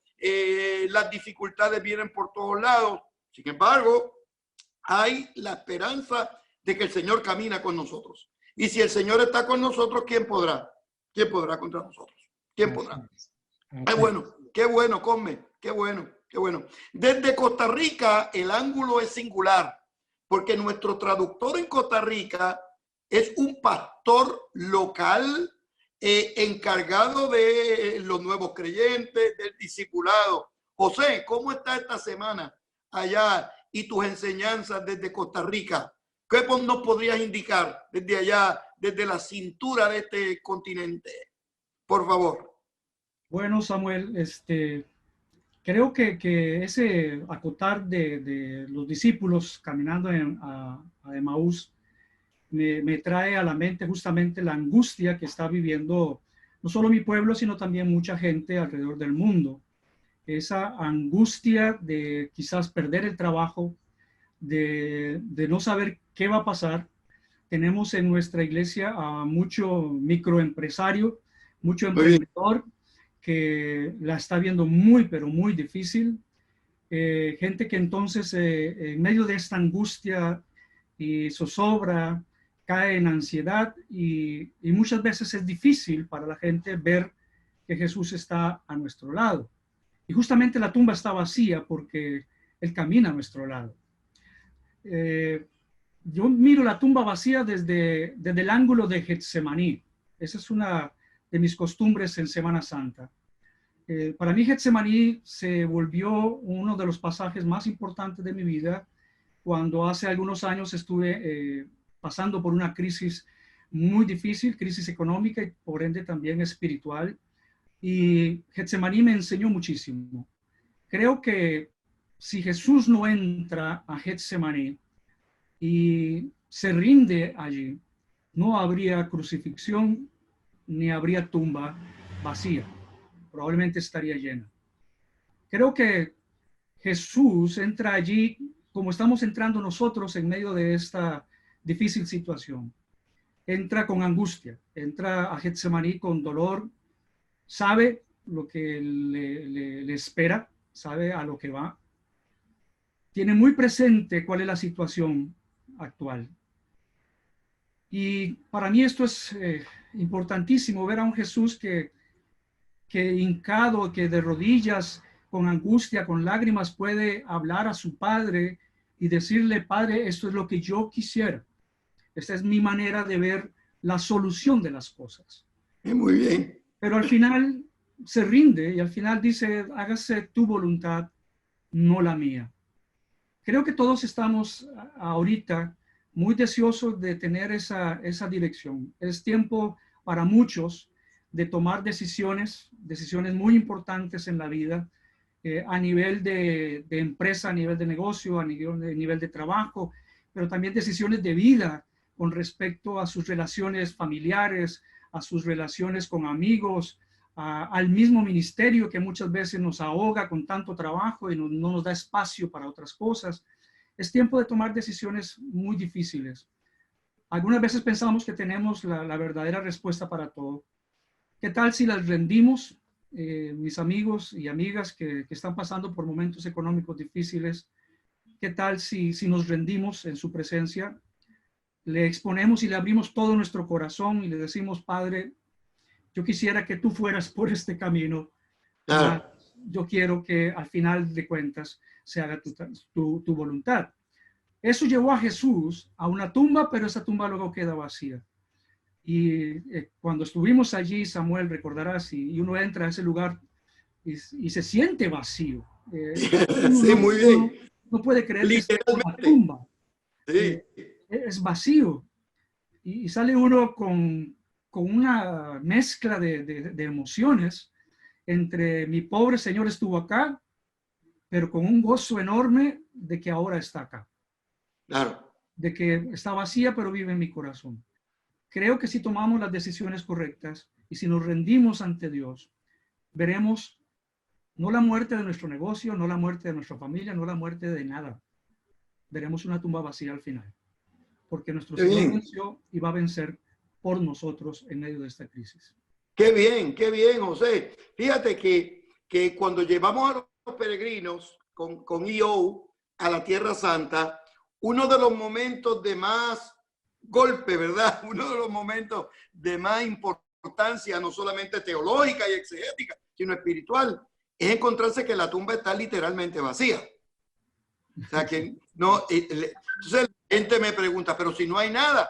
las dificultades vienen por todos lados. Sin embargo, hay la esperanza de que el Señor camina con nosotros. Y si el Señor está con nosotros, ¿quién podrá? ¿Quién podrá contra nosotros? ¿Quién podrá? Qué bueno, Cosme, qué bueno. Desde Costa Rica, el ángulo es singular. Porque nuestro traductor en Costa Rica es un pastor local encargado de los nuevos creyentes, del discipulado. José, ¿cómo está esta semana allá y tus enseñanzas desde Costa Rica? ¿Qué nos podrías indicar desde allá, desde la cintura de este continente? Por favor. Bueno, Samuel, creo que ese acotar de los discípulos caminando a Emaús me trae a la mente justamente la angustia que está viviendo no solo mi pueblo, sino también mucha gente alrededor del mundo. Esa angustia de quizás perder el trabajo, de no saber qué va a pasar. Tenemos en nuestra iglesia a mucho microempresario, mucho emprendedor que la está viendo muy, pero muy difícil. Gente que entonces en medio de esta angustia y zozobra cae en ansiedad y muchas veces es difícil para la gente ver que Jesús está a nuestro lado. Y justamente la tumba está vacía porque Él camina a nuestro lado. Yo miro la tumba vacía desde el ángulo de Getsemaní. Esa es una de mis costumbres en Semana Santa. Para mí Getsemaní se volvió uno de los pasajes más importantes de mi vida cuando hace algunos años estuve pasando por una crisis muy difícil, crisis económica y por ende también espiritual. Y Getsemaní me enseñó muchísimo. Creo que si Jesús no entra a Getsemaní y se rinde allí, no habría crucifixión ni habría tumba vacía. Probablemente estaría llena. Creo que Jesús entra allí como estamos entrando nosotros en medio de esta difícil situación. Entra con angustia, entra a Getsemaní con dolor, sabe lo que le espera, sabe a lo que va. Tiene muy presente cuál es la situación actual. Y para mí esto es importantísimo, ver a un Jesús que hincado, que de rodillas, con angustia, con lágrimas, puede hablar a su Padre y decirle: Padre, esto es lo que yo quisiera. Esta es mi manera de ver la solución de las cosas. Muy bien. Pero al final se rinde y al final dice: hágase tu voluntad, no la mía. Creo que todos estamos ahorita muy deseosos de tener esa dirección. Es tiempo para muchos de tomar decisiones muy importantes en la vida, a nivel de empresa, a nivel de negocio, a nivel de trabajo, pero también decisiones de vida con respecto a sus relaciones familiares, a sus relaciones con amigos, al mismo ministerio que muchas veces nos ahoga con tanto trabajo y no nos da espacio para otras cosas. Es tiempo de tomar decisiones muy difíciles. Algunas veces pensamos que tenemos la verdadera respuesta para todo. ¿Qué tal si las rendimos? Mis amigos y amigas que están pasando por momentos económicos difíciles, ¿qué tal si nos rendimos en su presencia? Le exponemos y le abrimos todo nuestro corazón y le decimos: Padre, yo quisiera que tú fueras por este camino. Yo quiero que al final de cuentas se haga tu voluntad. Eso llevó a Jesús a una tumba, pero esa tumba luego queda vacía. Y cuando estuvimos allí, Samuel, recordarás, y uno entra a ese lugar y se siente vacío. Sí, muy bien. No puede creer que es una tumba. Sí. Es vacío. Y sale uno con una mezcla de emociones entre: mi pobre Señor estuvo acá, pero con un gozo enorme de que ahora está acá. Claro. De que está vacía, pero vive en mi corazón. Creo que si tomamos las decisiones correctas y si nos rendimos ante Dios, veremos no la muerte de nuestro negocio, no la muerte de nuestra familia, no la muerte de nada. Veremos una tumba vacía al final. Porque nuestro Señor venció y va a vencer por nosotros en medio de esta crisis. Qué bien, José. Fíjate que cuando llevamos a los peregrinos con EO a la Tierra Santa, uno de los momentos de más golpe, ¿verdad? Uno de los momentos de más importancia, no solamente teológica y exegética, sino espiritual, es encontrarse que la tumba está literalmente vacía. O sea que no, entonces la gente me pregunta: pero si no hay nada,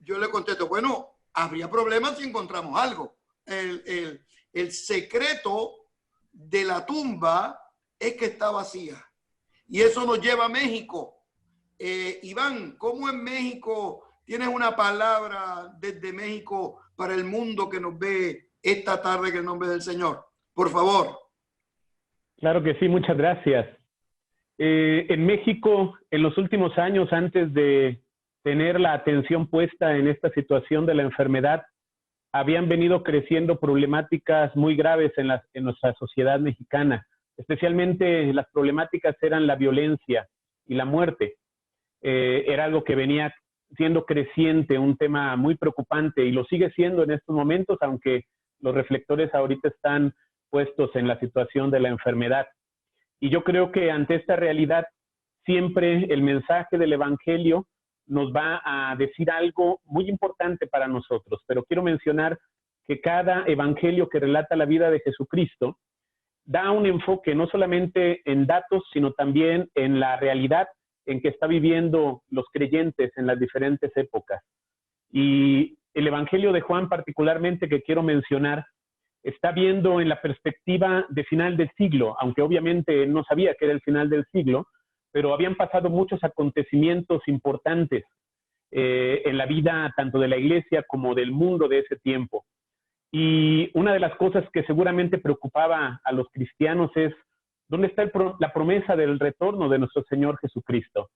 yo le contesto: bueno, habría problemas si encontramos algo. El secreto de la tumba es que está vacía. y eso nos lleva a México. Iván, ¿cómo en México tienes una palabra desde México para el mundo que nos ve esta tarde en el nombre del Señor? Por favor. Claro que sí, muchas gracias. En México, en los últimos años, antes de tener la atención puesta en esta situación de la enfermedad, habían venido creciendo problemáticas muy graves en nuestra sociedad mexicana. Especialmente las problemáticas eran la violencia y la muerte. Era algo que venía siendo creciente, un tema muy preocupante, y lo sigue siendo en estos momentos, aunque los reflectores ahorita están puestos en la situación de la enfermedad. Y yo creo que ante esta realidad, siempre el mensaje del Evangelio nos va a decir algo muy importante para nosotros. Pero quiero mencionar que cada Evangelio que relata la vida de Jesucristo da un enfoque no solamente en datos, sino también en la realidad en que está viviendo los creyentes en las diferentes épocas. Y el Evangelio de Juan particularmente, que quiero mencionar, está viendo en la perspectiva de final del siglo, aunque obviamente él no sabía que era el final del siglo, pero habían pasado muchos acontecimientos importantes en la vida tanto de la iglesia como del mundo de ese tiempo. Y una de las cosas que seguramente preocupaba a los cristianos es ¿dónde está la promesa del retorno de nuestro Señor Jesucristo?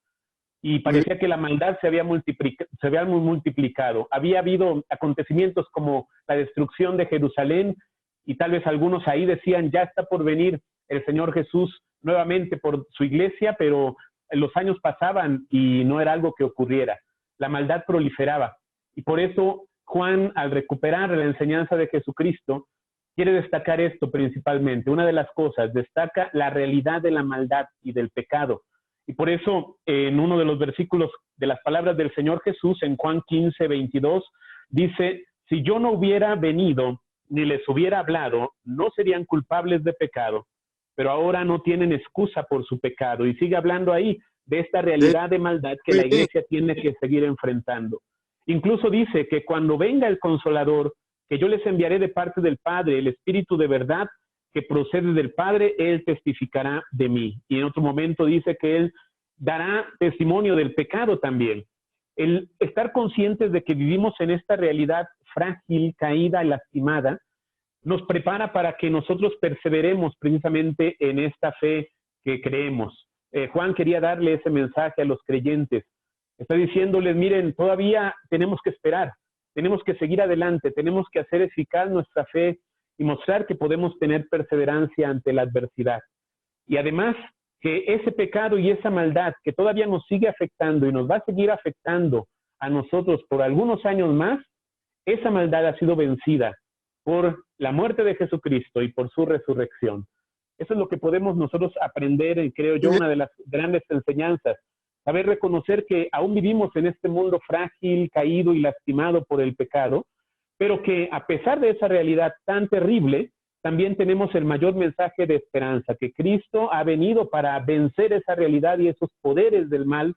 Y parecía que la maldad se había multiplicado. Había habido acontecimientos como la destrucción de Jerusalén, y tal vez algunos ahí decían, ya está por venir el Señor Jesús nuevamente por su iglesia, pero los años pasaban y no era algo que ocurriera. La maldad proliferaba. Y por eso Juan, al recuperar la enseñanza de Jesucristo, quiere destacar esto principalmente. Una de las cosas, destaca la realidad de la maldad y del pecado. Y por eso, en uno de los versículos de las palabras del Señor Jesús, en Juan 15:22, dice, si yo no hubiera venido ni les hubiera hablado, no serían culpables de pecado, pero ahora no tienen excusa por su pecado. Y sigue hablando ahí de esta realidad de maldad que la iglesia tiene que seguir enfrentando. Incluso dice que cuando venga el Consolador, que yo les enviaré de parte del Padre, el Espíritu de verdad que procede del Padre, Él testificará de mí. Y en otro momento dice que Él dará testimonio del pecado también. El estar conscientes de que vivimos en esta realidad frágil, caída, lastimada, nos prepara para que nosotros perseveremos precisamente en esta fe que creemos. Juan quería darle ese mensaje a los creyentes. Está diciéndoles, miren, todavía tenemos que esperar, tenemos que seguir adelante, tenemos que hacer eficaz nuestra fe y mostrar que podemos tener perseverancia ante la adversidad. Y además, que ese pecado y esa maldad que todavía nos sigue afectando y nos va a seguir afectando a nosotros por algunos años más, esa maldad ha sido vencida por la muerte de Jesucristo y por su resurrección. Eso es lo que podemos nosotros aprender, creo yo, una de las grandes enseñanzas. Saber reconocer que aún vivimos en este mundo frágil, caído y lastimado por el pecado, pero que a pesar de esa realidad tan terrible, también tenemos el mayor mensaje de esperanza, que Cristo ha venido para vencer esa realidad y esos poderes del mal,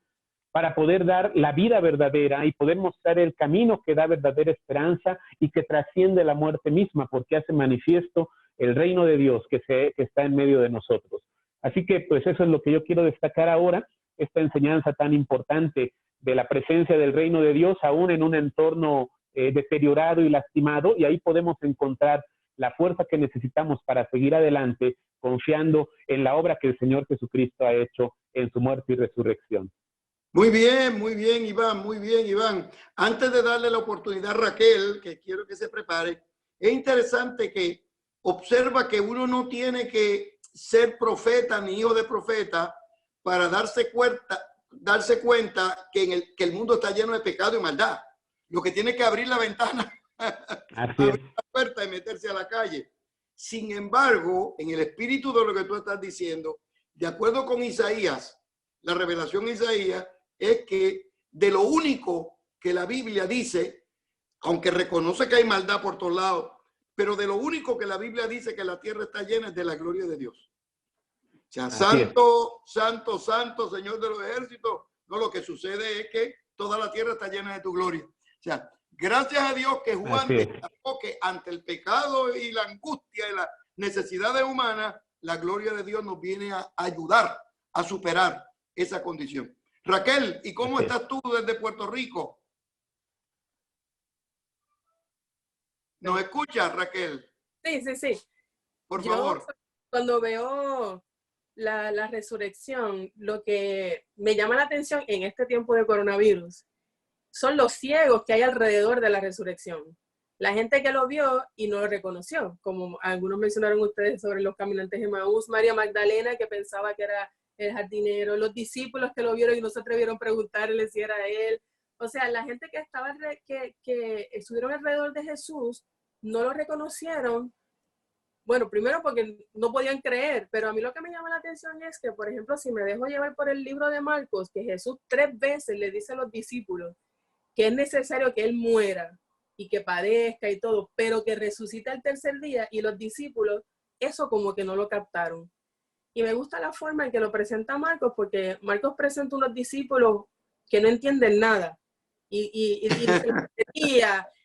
para poder dar la vida verdadera y poder mostrar el camino que da verdadera esperanza y que trasciende la muerte misma, porque hace manifiesto el reino de Dios que está en medio de nosotros. Así que pues eso es lo que yo quiero destacar ahora, esta enseñanza tan importante de la presencia del reino de Dios aún en un entorno deteriorado y lastimado, y ahí podemos encontrar la fuerza que necesitamos para seguir adelante, confiando en la obra que el Señor Jesucristo ha hecho en su muerte y resurrección. Muy bien, Iván, muy bien, Iván. Antes de darle la oportunidad a Raquel, que quiero que se prepare, es interesante que observa que uno no tiene que ser profeta ni hijo de profeta para darse cuenta que el mundo está lleno de pecado y maldad. Lo que tiene que abrir la ventana, abrir la puerta y meterse a la calle. Sin embargo, en el espíritu de lo que tú estás diciendo, de acuerdo con Isaías, la revelación de Isaías es que de lo único que la Biblia dice, aunque reconoce que hay maldad por todos lados, pero de lo único que la Biblia dice que la tierra está llena es de la gloria de Dios. O sea, santo, santo, santo, Señor de los ejércitos. No, lo que sucede es que toda la tierra está llena de tu gloria. O sea, gracias a Dios que Juan destacó que ante el pecado y la angustia y las necesidades humanas, la gloria de Dios nos viene a ayudar a superar esa condición. Raquel, ¿y cómo estás tú desde Puerto Rico? ¿Nos escuchas, Raquel? Sí, sí, sí. Por favor. Cuando veo la resurrección, lo que me llama la atención en este tiempo de coronavirus son los ciegos que hay alrededor de la resurrección. La gente que lo vio y no lo reconoció, como algunos mencionaron ustedes sobre los caminantes de Emaús, María Magdalena, que pensaba que era el jardinero, los discípulos que lo vieron y no se atrevieron a preguntarle si era él. O sea, la gente que estuvieron alrededor de Jesús no lo reconocieron. Bueno, primero porque no podían creer, pero a mí lo que me llama la atención es que, por ejemplo, si me dejo llevar por el libro de Marcos, que Jesús 3 veces le dice a los discípulos que es necesario que él muera y que padezca y todo, pero que resucita el tercer día, y los discípulos eso como que no lo captaron. Y me gusta la forma en que lo presenta Marcos, porque Marcos presenta unos discípulos que no entienden nada y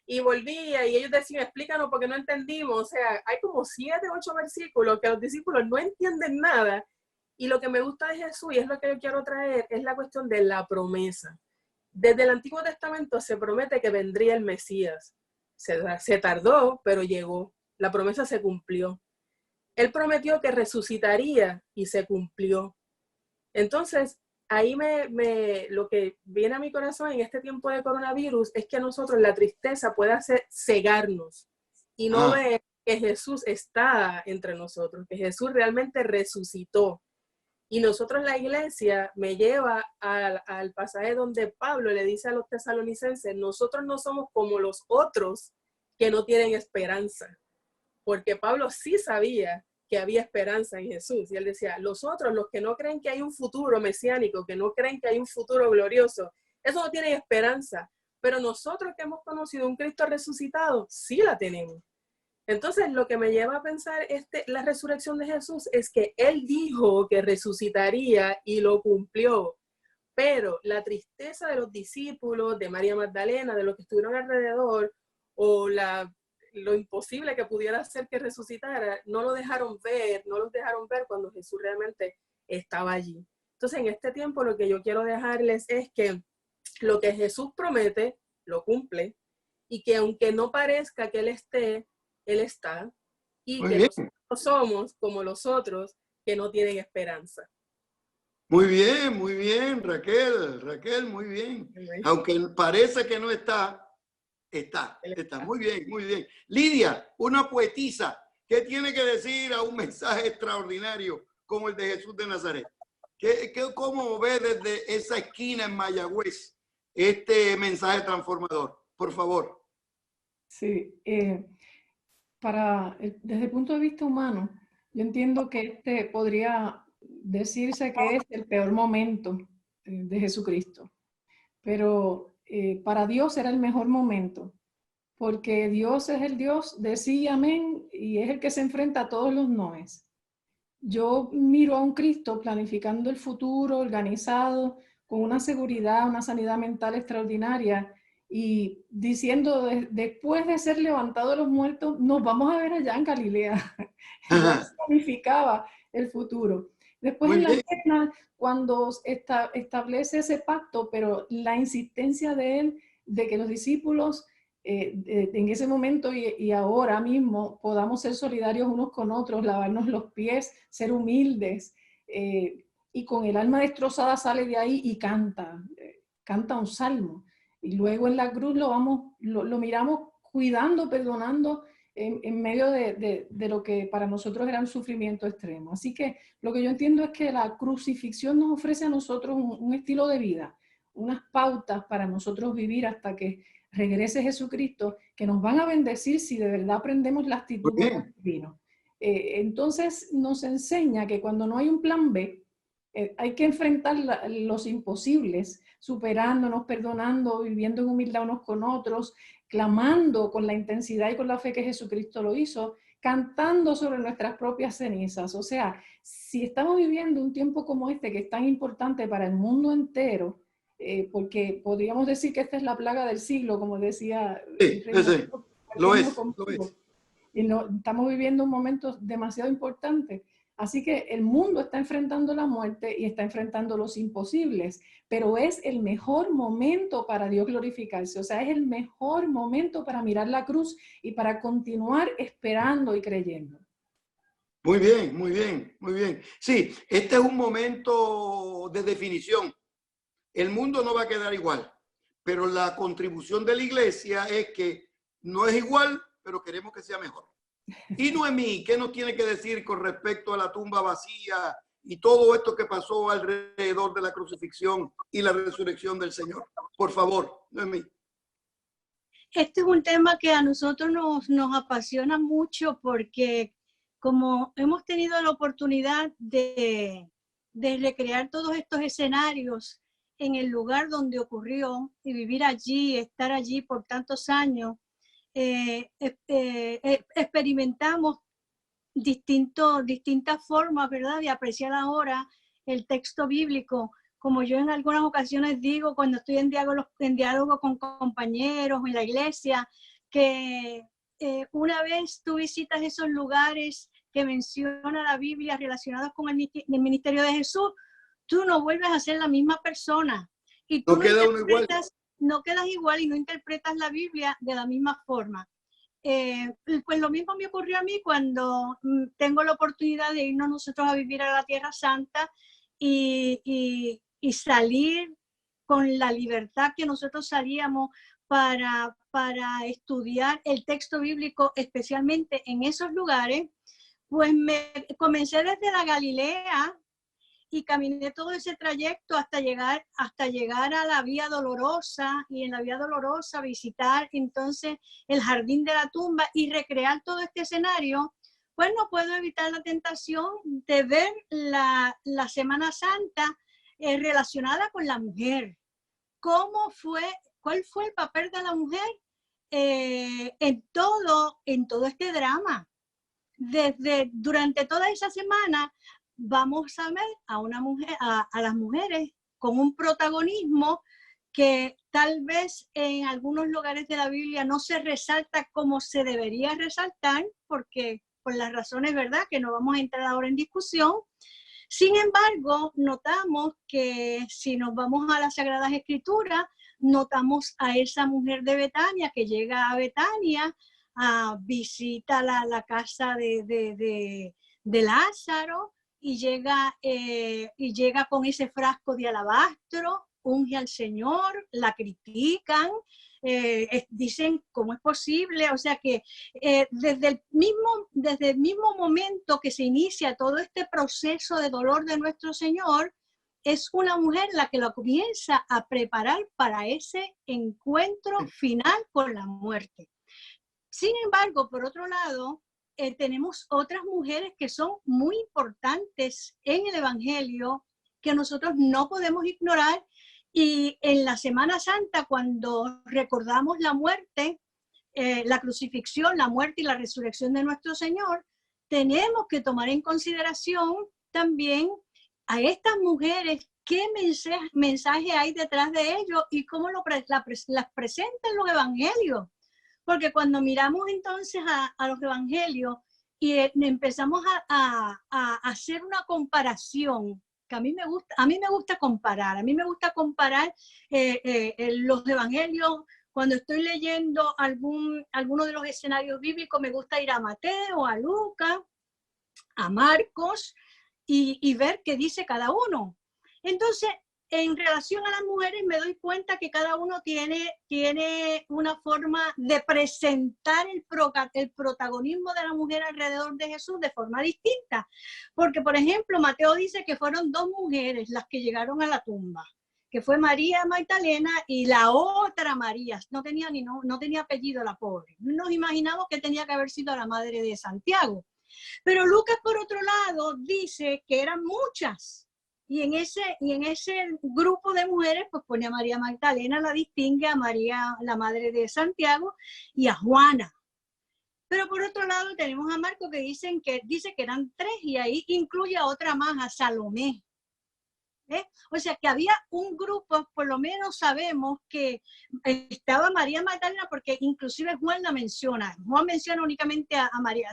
y volvía, y ellos decían, explícanos porque no entendimos. O sea, hay como 7, 8 versículos que los discípulos no entienden nada. Y lo que me gusta de Jesús, y es lo que yo quiero traer, es la cuestión de la promesa. Desde el Antiguo Testamento se promete que vendría el Mesías. Se tardó, pero llegó. La promesa se cumplió. Él prometió que resucitaría y se cumplió. Entonces, ahí lo que viene a mi corazón en este tiempo de coronavirus es que a nosotros la tristeza puede hacer cegarnos y no ver que Jesús está entre nosotros, que Jesús realmente resucitó. Y nosotros, la iglesia, me lleva al pasaje donde Pablo le dice a los tesalonicenses, nosotros no somos como los otros que no tienen esperanza, porque Pablo sí sabía que había esperanza en Jesús. Y él decía, los otros, los que no creen que hay un futuro mesiánico, que no creen que hay un futuro glorioso, eso no tienen esperanza. Pero nosotros que hemos conocido un Cristo resucitado, sí la tenemos. Entonces, lo que me lleva a pensar la resurrección de Jesús es que Él dijo que resucitaría y lo cumplió. Pero la tristeza de los discípulos, de María Magdalena, de los que estuvieron alrededor, o lo imposible que pudiera ser que resucitara, no los dejaron ver cuando Jesús realmente estaba allí. Entonces, en este tiempo lo que yo quiero dejarles es que lo que Jesús promete, lo cumple, y que aunque no parezca que Él esté, Él está, y que nosotros somos como los otros que no tienen esperanza. Muy bien, Raquel. Raquel, muy bien. Aunque parece que no está, está. Muy bien, muy bien. Lidia, una poetisa, ¿qué tiene que decir a un mensaje extraordinario como el de Jesús de Nazaret? ¿Cómo ve desde esa esquina en Mayagüez este mensaje transformador? Por favor. Sí, desde el punto de vista humano, yo entiendo que podría decirse que es el peor momento de Jesucristo, pero para Dios era el mejor momento, porque Dios es el Dios de sí y amén, y es el que se enfrenta a todos los noes. Yo miro a un Cristo planificando el futuro, organizado, con una seguridad, una sanidad mental extraordinaria, y diciendo, después de ser levantado de los muertos, nos vamos a ver allá en Galilea. Planificaba el futuro. Después en la escena, cuando establece ese pacto, pero la insistencia de él, de que los discípulos en ese momento y ahora mismo podamos ser solidarios unos con otros, lavarnos los pies, ser humildes, y con el alma destrozada sale de ahí y canta un salmo. Y luego en la cruz lo miramos cuidando, perdonando en medio de lo que para nosotros era un sufrimiento extremo. Así que lo que yo entiendo es que la crucifixión nos ofrece a nosotros un estilo de vida, unas pautas para nosotros vivir hasta que regrese Jesucristo, que nos van a bendecir si de verdad aprendemos la actitud del divino. Entonces nos enseña que cuando no hay un plan B, hay que enfrentar los imposibles, superándonos, perdonando, viviendo en humildad unos con otros, clamando con la intensidad y con la fe que Jesucristo lo hizo, cantando sobre nuestras propias cenizas. O sea, si estamos viviendo un tiempo como este, que es tan importante para el mundo entero, porque podríamos decir que esta es la plaga del siglo, como decía. Lo es. Y estamos viviendo un momento demasiado importante. Así que el mundo está enfrentando la muerte y está enfrentando los imposibles, pero es el mejor momento para Dios glorificarse. O sea, es el mejor momento para mirar la cruz y para continuar esperando y creyendo. Muy bien, muy bien, muy bien. Sí, este es un momento de definición. El mundo no va a quedar igual, pero la contribución de la iglesia es que no es igual, pero queremos que sea mejor. Y Noemí, ¿qué nos tiene que decir con respecto a la tumba vacía y todo esto que pasó alrededor de la crucifixión y la resurrección del Señor? Por favor, Noemí. Este es un tema que a nosotros nos apasiona mucho porque como hemos tenido la oportunidad de recrear todos estos escenarios en el lugar donde ocurrió y vivir allí, estar allí por tantos años, experimentamos distintas formas, ¿verdad?, de apreciar ahora el texto bíblico. Como yo en algunas ocasiones digo cuando estoy en diálogo con compañeros en la iglesia, que una vez tú visitas esos lugares que menciona la Biblia relacionados con el ministerio de Jesús, tú no vuelves a ser la misma persona. Y tú no quedas igual y no interpretas la Biblia de la misma forma. Pues lo mismo me ocurrió a mí cuando tengo la oportunidad de irnos nosotros a vivir a la Tierra Santa y salir con la libertad que nosotros salíamos para estudiar el texto bíblico, especialmente en esos lugares. Pues comencé desde la Galilea y caminé todo ese trayecto hasta llegar a la Vía Dolorosa, y en la Vía Dolorosa visitar entonces el Jardín de la Tumba y recrear todo este escenario. Pues no puedo evitar la tentación de ver la Semana Santa relacionada con la mujer. ¿Cuál fue el papel de la mujer en todo este drama? Durante toda esa semana vamos a ver a las mujeres con un protagonismo que tal vez en algunos lugares de la Biblia no se resalta como se debería resaltar, porque por las razones, ¿verdad?, que no vamos a entrar ahora en discusión. Sin embargo, notamos que si nos vamos a las Sagradas Escrituras, notamos a esa mujer de Betania que llega a Betania, visita la casa de Lázaro y llega con ese frasco de alabastro, unge al Señor, la critican, dicen cómo es posible. O sea que desde el mismo momento que se inicia todo este proceso de dolor de nuestro Señor, es una mujer la que lo comienza a preparar para ese encuentro final con la muerte. Sin embargo, por otro lado, tenemos otras mujeres que son muy importantes en el Evangelio que nosotros no podemos ignorar, y en la Semana Santa, cuando recordamos la muerte, la crucifixión, la muerte y la resurrección de nuestro Señor, tenemos que tomar en consideración también a estas mujeres, qué mensaje hay detrás de ellos y cómo las presentan los evangelios. Porque cuando miramos entonces a los evangelios y empezamos a hacer una comparación, que a mí me gusta comparar los evangelios. Cuando estoy leyendo alguno de los escenarios bíblicos, me gusta ir a Mateo, a Lucas, a Marcos y ver qué dice cada uno. Entonces, en relación a las mujeres, me doy cuenta que cada uno tiene una forma de presentar el protagonismo de la mujer alrededor de Jesús de forma distinta. Porque, por ejemplo, Mateo dice que fueron 2 mujeres las que llegaron a la tumba, que fue María Magdalena y la otra María. No tenía apellido la pobre. Nos imaginamos que tenía que haber sido la madre de Santiago. Pero Lucas, por otro lado, dice que eran muchas. Y en ese grupo de mujeres, pues pone a María Magdalena, la distingue, a María, la madre de Santiago, y a Juana. Pero por otro lado tenemos a Marcos que dice que eran 3, y ahí incluye a otra más, a Salomé. O sea que había un grupo, por lo menos sabemos que estaba María Magdalena, porque inclusive Juan la menciona. Juan menciona únicamente a María.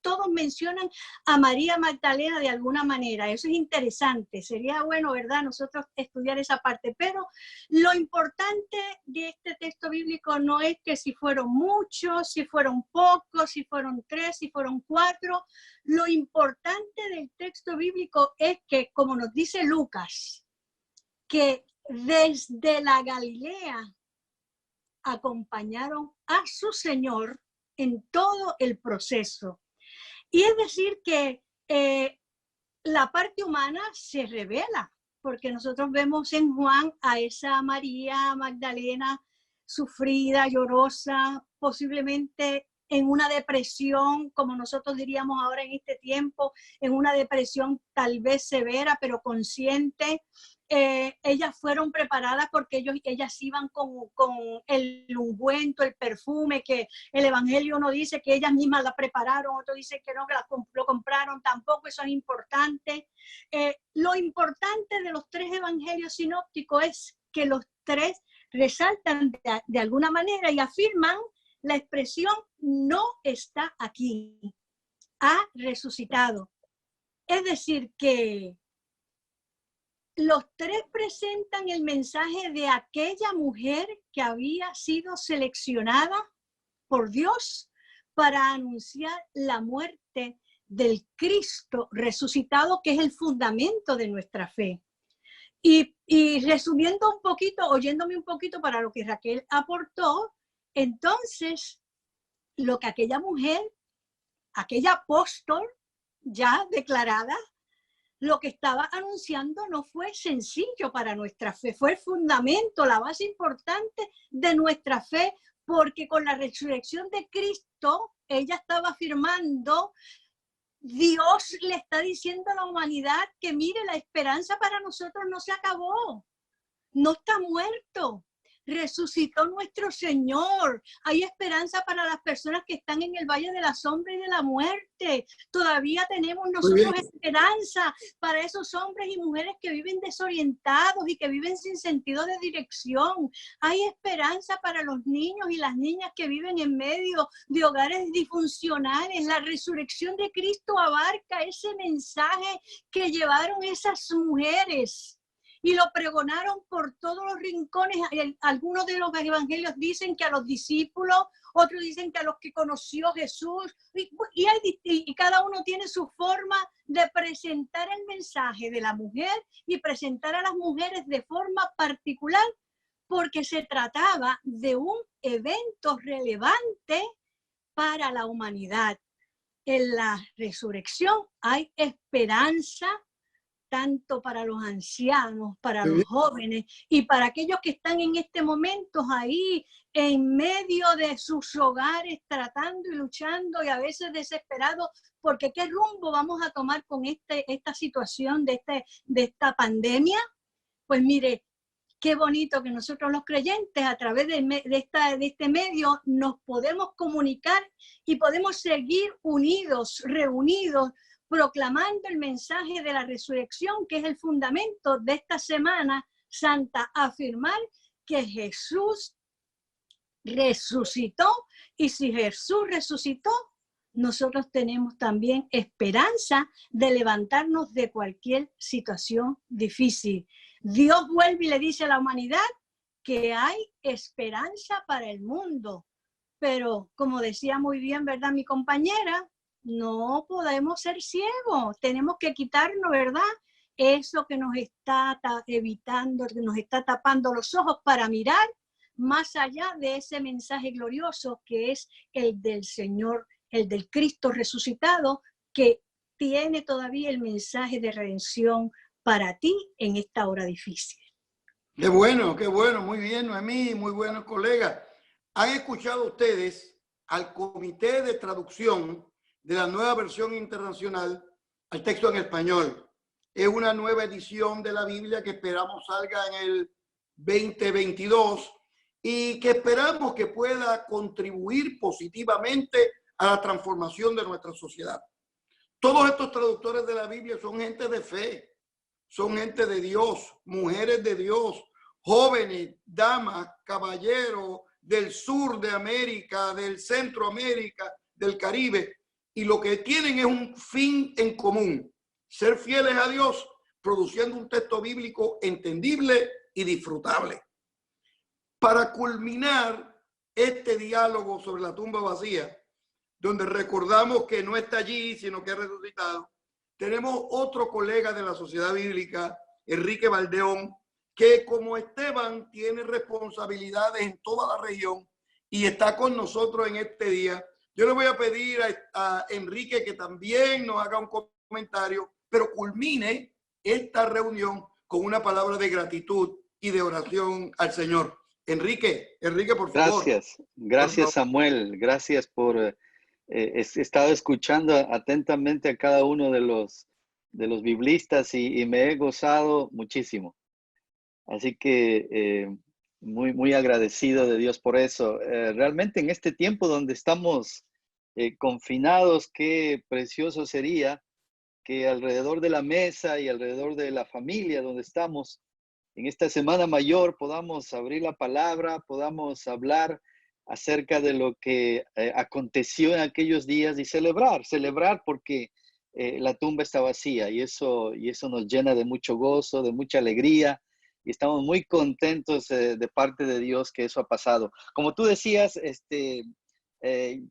todos mencionan a María Magdalena de alguna manera. Eso es interesante. Sería bueno, ¿verdad?, nosotros estudiar esa parte. Pero lo importante de este texto bíblico no es que si fueron muchos, si fueron pocos, si fueron 3, si fueron 4. Lo importante del texto bíblico es que, como nos dice Lucas, que desde la Galilea acompañaron a su Señor en todo el proceso. Y es decir que la parte humana se revela, porque nosotros vemos en Juan a esa María Magdalena sufrida, llorosa, posiblemente en una depresión, como nosotros diríamos ahora en este tiempo, en una depresión tal vez severa, pero consciente. Ellas fueron preparadas porque ellas iban con el ungüento, el perfume, que el Evangelio no dice que ellas mismas la prepararon, otro dice que no, que lo compraron, tampoco eso es importante. Lo importante de los 3 evangelios sinópticos es que los 3 resaltan de alguna manera y afirman la expresión no está aquí, ha resucitado. Es decir que los 3 presentan el mensaje de aquella mujer que había sido seleccionada por Dios para anunciar la muerte del Cristo resucitado, que es el fundamento de nuestra fe. Y resumiendo un poquito, oyéndome un poquito para lo que Raquel aportó, entonces lo que aquella mujer, aquella apóstol ya declarada, lo que estaba anunciando no fue sencillo para nuestra fe, fue el fundamento, la base importante de nuestra fe, porque con la resurrección de Cristo, ella estaba afirmando, Dios le está diciendo a la humanidad que mire, la esperanza para nosotros no se acabó, no está muerto. Resucitó nuestro Señor. Hay esperanza para las personas que están en el valle de la sombra y de la muerte. Todavía tenemos nosotros esperanza para esos hombres y mujeres que viven desorientados y que viven sin sentido de dirección. Hay esperanza para los niños y las niñas que viven en medio de hogares disfuncionales. La resurrección de Cristo abarca ese mensaje que llevaron esas mujeres y lo pregonaron por todos los rincones. Algunos de los evangelios dicen que a los discípulos, otros dicen que a los que conoció Jesús, y cada uno tiene su forma de presentar el mensaje de la mujer y presentar a las mujeres de forma particular, porque se trataba de un evento relevante para la humanidad. En la resurrección hay esperanza, tanto para los ancianos, para los jóvenes y para aquellos que están en este momento ahí en medio de sus hogares tratando y luchando y a veces desesperados porque qué rumbo vamos a tomar con esta situación de esta pandemia. Pues mire, qué bonito que nosotros los creyentes a través de este medio nos podemos comunicar y podemos seguir unidos, reunidos, proclamando el mensaje de la resurrección, que es el fundamento de esta Semana Santa, afirmar que Jesús resucitó, y si Jesús resucitó, nosotros tenemos también esperanza de levantarnos de cualquier situación difícil. Dios vuelve y le dice a la humanidad que hay esperanza para el mundo, pero como decía muy bien, ¿verdad?, mi compañera, no podemos ser ciegos, tenemos que quitarnos, ¿verdad?, eso que nos está evitando, que nos está tapando los ojos para mirar más allá de ese mensaje glorioso que es el del Señor, el del Cristo resucitado, que tiene todavía el mensaje de redención para ti en esta hora difícil. Qué bueno, muy bien, Noemí, muy buenos colegas. ¿Han escuchado ustedes al Comité de Traducción de la Nueva Versión Internacional al texto en español? Es una nueva edición de la Biblia que esperamos salga en el 2022 y que esperamos que pueda contribuir positivamente a la transformación de nuestra sociedad. Todos estos traductores de la Biblia son gente de fe, son gente de Dios, mujeres de Dios, jóvenes, damas, caballeros del sur de América, del Centroamérica, del Caribe. y lo que tienen es un fin en común: ser fieles a Dios, produciendo un texto bíblico entendible y disfrutable. Para culminar este diálogo sobre la tumba vacía, donde recordamos que no está allí, sino que ha resucitado, tenemos otro colega de la Sociedad Bíblica, Enrique Valdeón, que como Esteban tiene responsabilidades en toda la región y está con nosotros en este día. Yo le voy a pedir a Enrique que también nos haga un comentario, pero culmine esta reunión con una palabra de gratitud y de oración al Señor. Enrique, por favor. Gracias Samuel, gracias por... he estado escuchando atentamente a cada uno de los biblistas y me he gozado muchísimo. Así que muy agradecido de Dios por eso. Realmente en este tiempo donde estamos confinados, qué precioso sería que alrededor de la mesa y alrededor de la familia donde estamos, en esta Semana Mayor, podamos abrir la palabra, podamos hablar acerca de lo que aconteció en aquellos días y celebrar porque la tumba está vacía y eso nos llena de mucho gozo, de mucha alegría, y estamos muy contentos de parte de Dios que eso ha pasado. Como tú decías,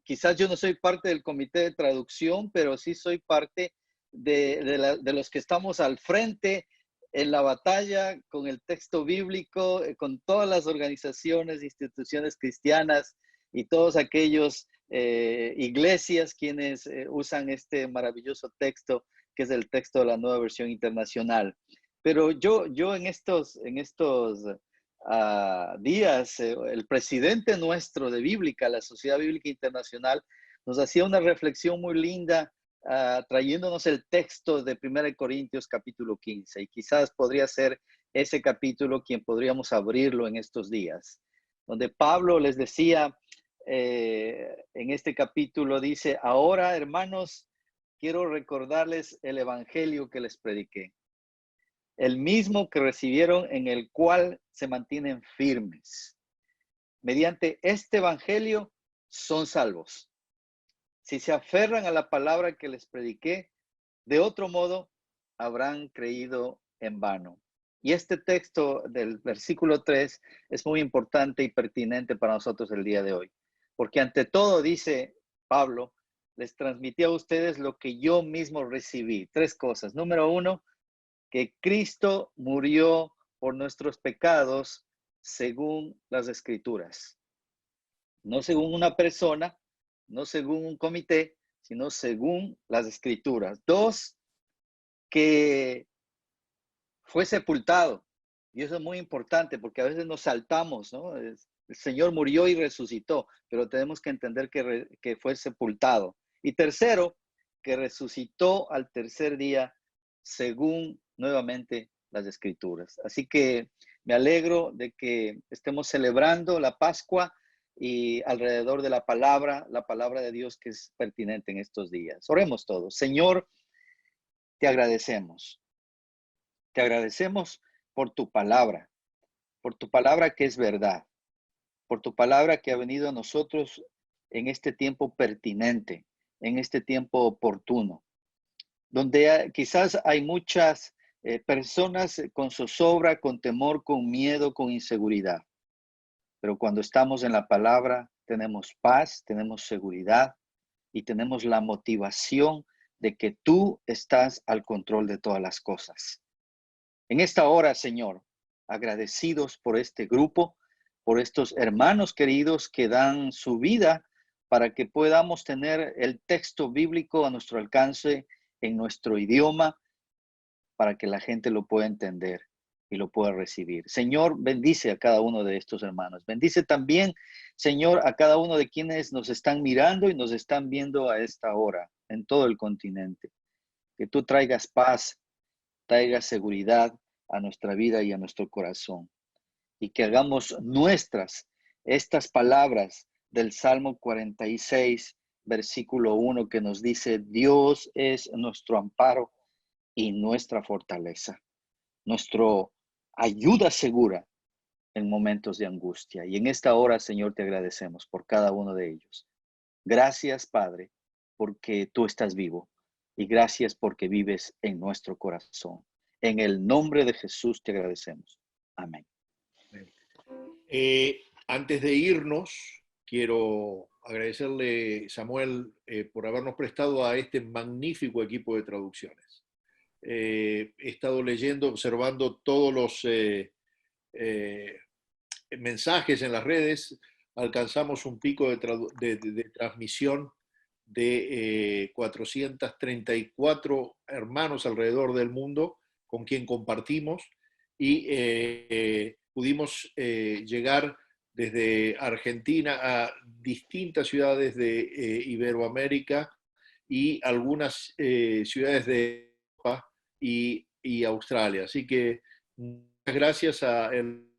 quizás yo no soy parte del comité de traducción, pero sí soy parte de los que estamos al frente en la batalla con el texto bíblico, con todas las organizaciones, instituciones cristianas y todos aquellos iglesias quienes usan este maravilloso texto, que es el texto de la Nueva Versión Internacional. Pero yo en estos días, el presidente nuestro de Bíblica, la Sociedad Bíblica Internacional, nos hacía una reflexión muy linda, trayéndonos el texto de 1 Corintios capítulo 15, y quizás podría ser ese capítulo quien podríamos abrirlo en estos días, donde Pablo les decía, en este capítulo dice: ahora, hermanos, quiero recordarles el evangelio que les prediqué, el mismo que recibieron, en el cual se mantienen firmes. Mediante este evangelio son salvos, si se aferran a la palabra que les prediqué. De otro modo, habrán creído en vano. Y este texto del versículo 3 es muy importante y pertinente para nosotros el día de hoy. Porque ante todo, dice Pablo, les transmití a ustedes lo que yo mismo recibí. 3 cosas. Número 1, que Cristo murió por nuestros pecados según las Escrituras. No según una persona, no según un comité, sino según las Escrituras. 2, que fue sepultado. Y eso es muy importante porque a veces nos saltamos, ¿no? El Señor murió y resucitó, pero tenemos que entender que fue sepultado. Y tercero, que resucitó al tercer día según nuevamente las Escrituras. Así que me alegro de que estemos celebrando la Pascua y alrededor de la palabra de Dios que es pertinente en estos días. Oremos todos. Señor, te agradecemos. Te agradecemos por tu palabra que es verdad, por tu palabra que ha venido a nosotros en este tiempo pertinente, en este tiempo oportuno, donde quizás hay muchas personas con zozobra, con temor, con miedo, con inseguridad. Pero cuando estamos en la palabra, tenemos paz, tenemos seguridad y tenemos la motivación de que tú estás al control de todas las cosas. En esta hora, Señor, agradecidos por este grupo, por estos hermanos queridos que dan su vida para que podamos tener el texto bíblico a nuestro alcance en nuestro idioma, para que la gente lo pueda entender y lo pueda recibir. Señor, bendice a cada uno de estos hermanos. Bendice también, Señor, a cada uno de quienes nos están mirando y nos están viendo a esta hora en todo el continente. Que tú traigas paz, traigas seguridad a nuestra vida y a nuestro corazón. Y que hagamos nuestras estas palabras del Salmo 46, versículo 1, que nos dice: Dios es nuestro amparo y nuestra fortaleza, nuestro ayuda segura en momentos de angustia. Y en esta hora, Señor, te agradecemos por cada uno de ellos. Gracias, Padre. porque tú estás vivo y gracias porque vives en nuestro corazón. En el nombre de Jesús te agradecemos. Amén. Antes de irnos, quiero agradecerle, Samuel, por habernos prestado a este magnífico equipo de traducciones. He estado leyendo, observando todos los mensajes en las redes. Alcanzamos un pico de transmisión de 434 hermanos alrededor del mundo con quien compartimos y pudimos llegar desde Argentina a distintas ciudades de Iberoamérica y algunas ciudades de Europa y Australia. Así que muchas gracias a él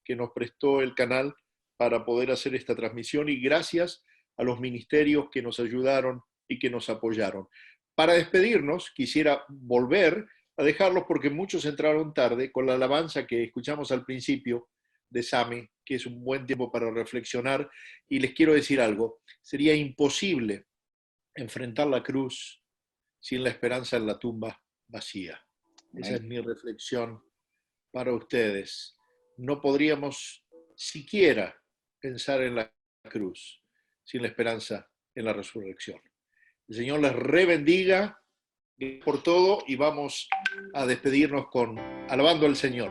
que nos prestó el canal para poder hacer esta transmisión y gracias a los ministerios que nos ayudaron y que nos apoyaron. Para despedirnos, quisiera volver a dejarlos porque muchos entraron tarde con la alabanza que escuchamos al principio de Sami, que es un buen tiempo para reflexionar, y les quiero decir algo, sería imposible enfrentar la cruz sin la esperanza en la tumba vacía. Esa es mi reflexión para ustedes. No podríamos siquiera pensar en la cruz sin la esperanza en la resurrección. El Señor les rebendiga por todo y vamos a despedirnos con alabando al Señor.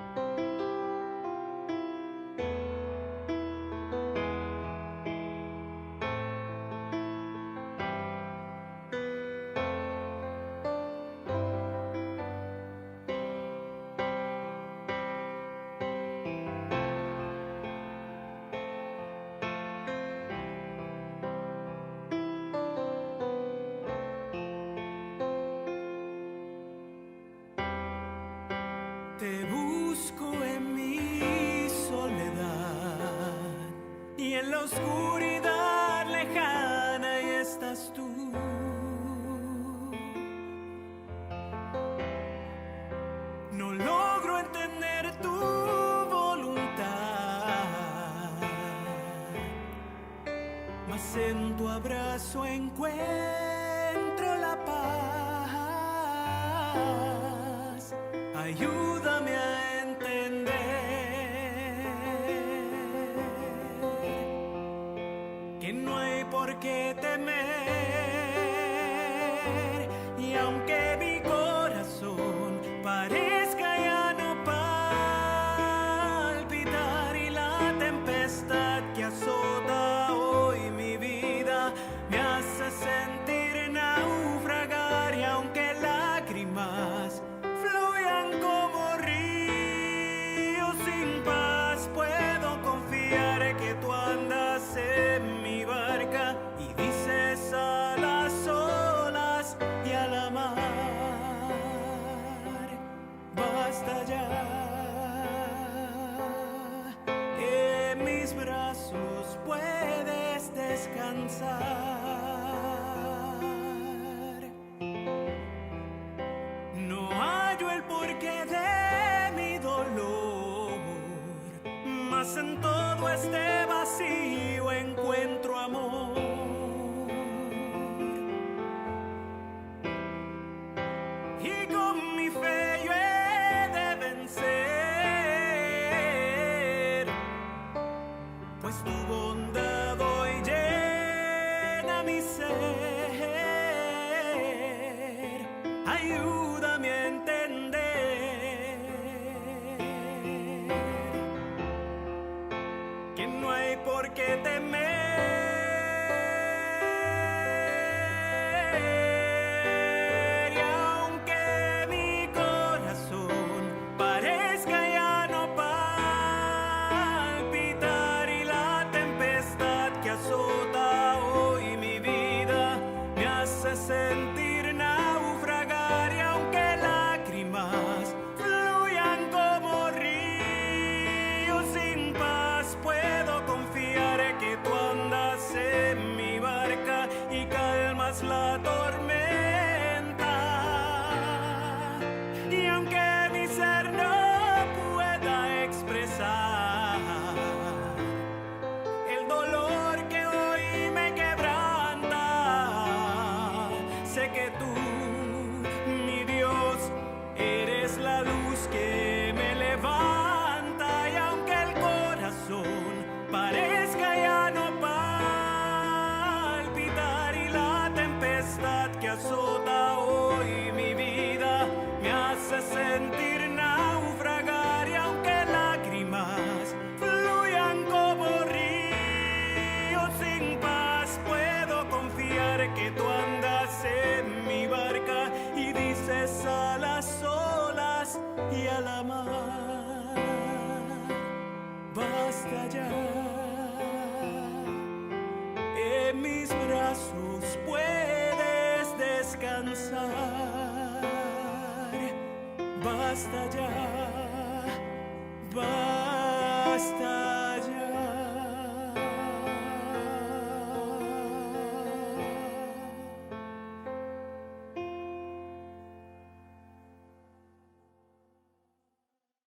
Te busco en mi soledad y en la oscuridad lejana y estás tú. No logro entender tu voluntad, mas en tu abrazo encuentro la paz. Ayúdame a entender que no hay por qué temer, y aunque mi corazón parezca ya no palpitar y la tempestad que azota hoy mi vida me hace sentir naufragar, y aunque lágrimas como ríos sin paz, puedo confiar que tú andas en mi barca y dices a las olas y a la mar, basta ya, en mis brazos puedes descansar. Porque de mi dolor, mas en todo este vacío encuentro amor. Y con mi fe yo he de vencer, pues tu bondad hoy llena mi ser. Ayúdame a entender que no hay por qué temer, y aunque mi corazón parezca ya no palpitar y la tempestad que azota hoy mi vida me hace sentir naufragar, y aunque lágrimas fluyan como ríos sin paz, puedo confiar que tú brazos puedes descansar. Basta ya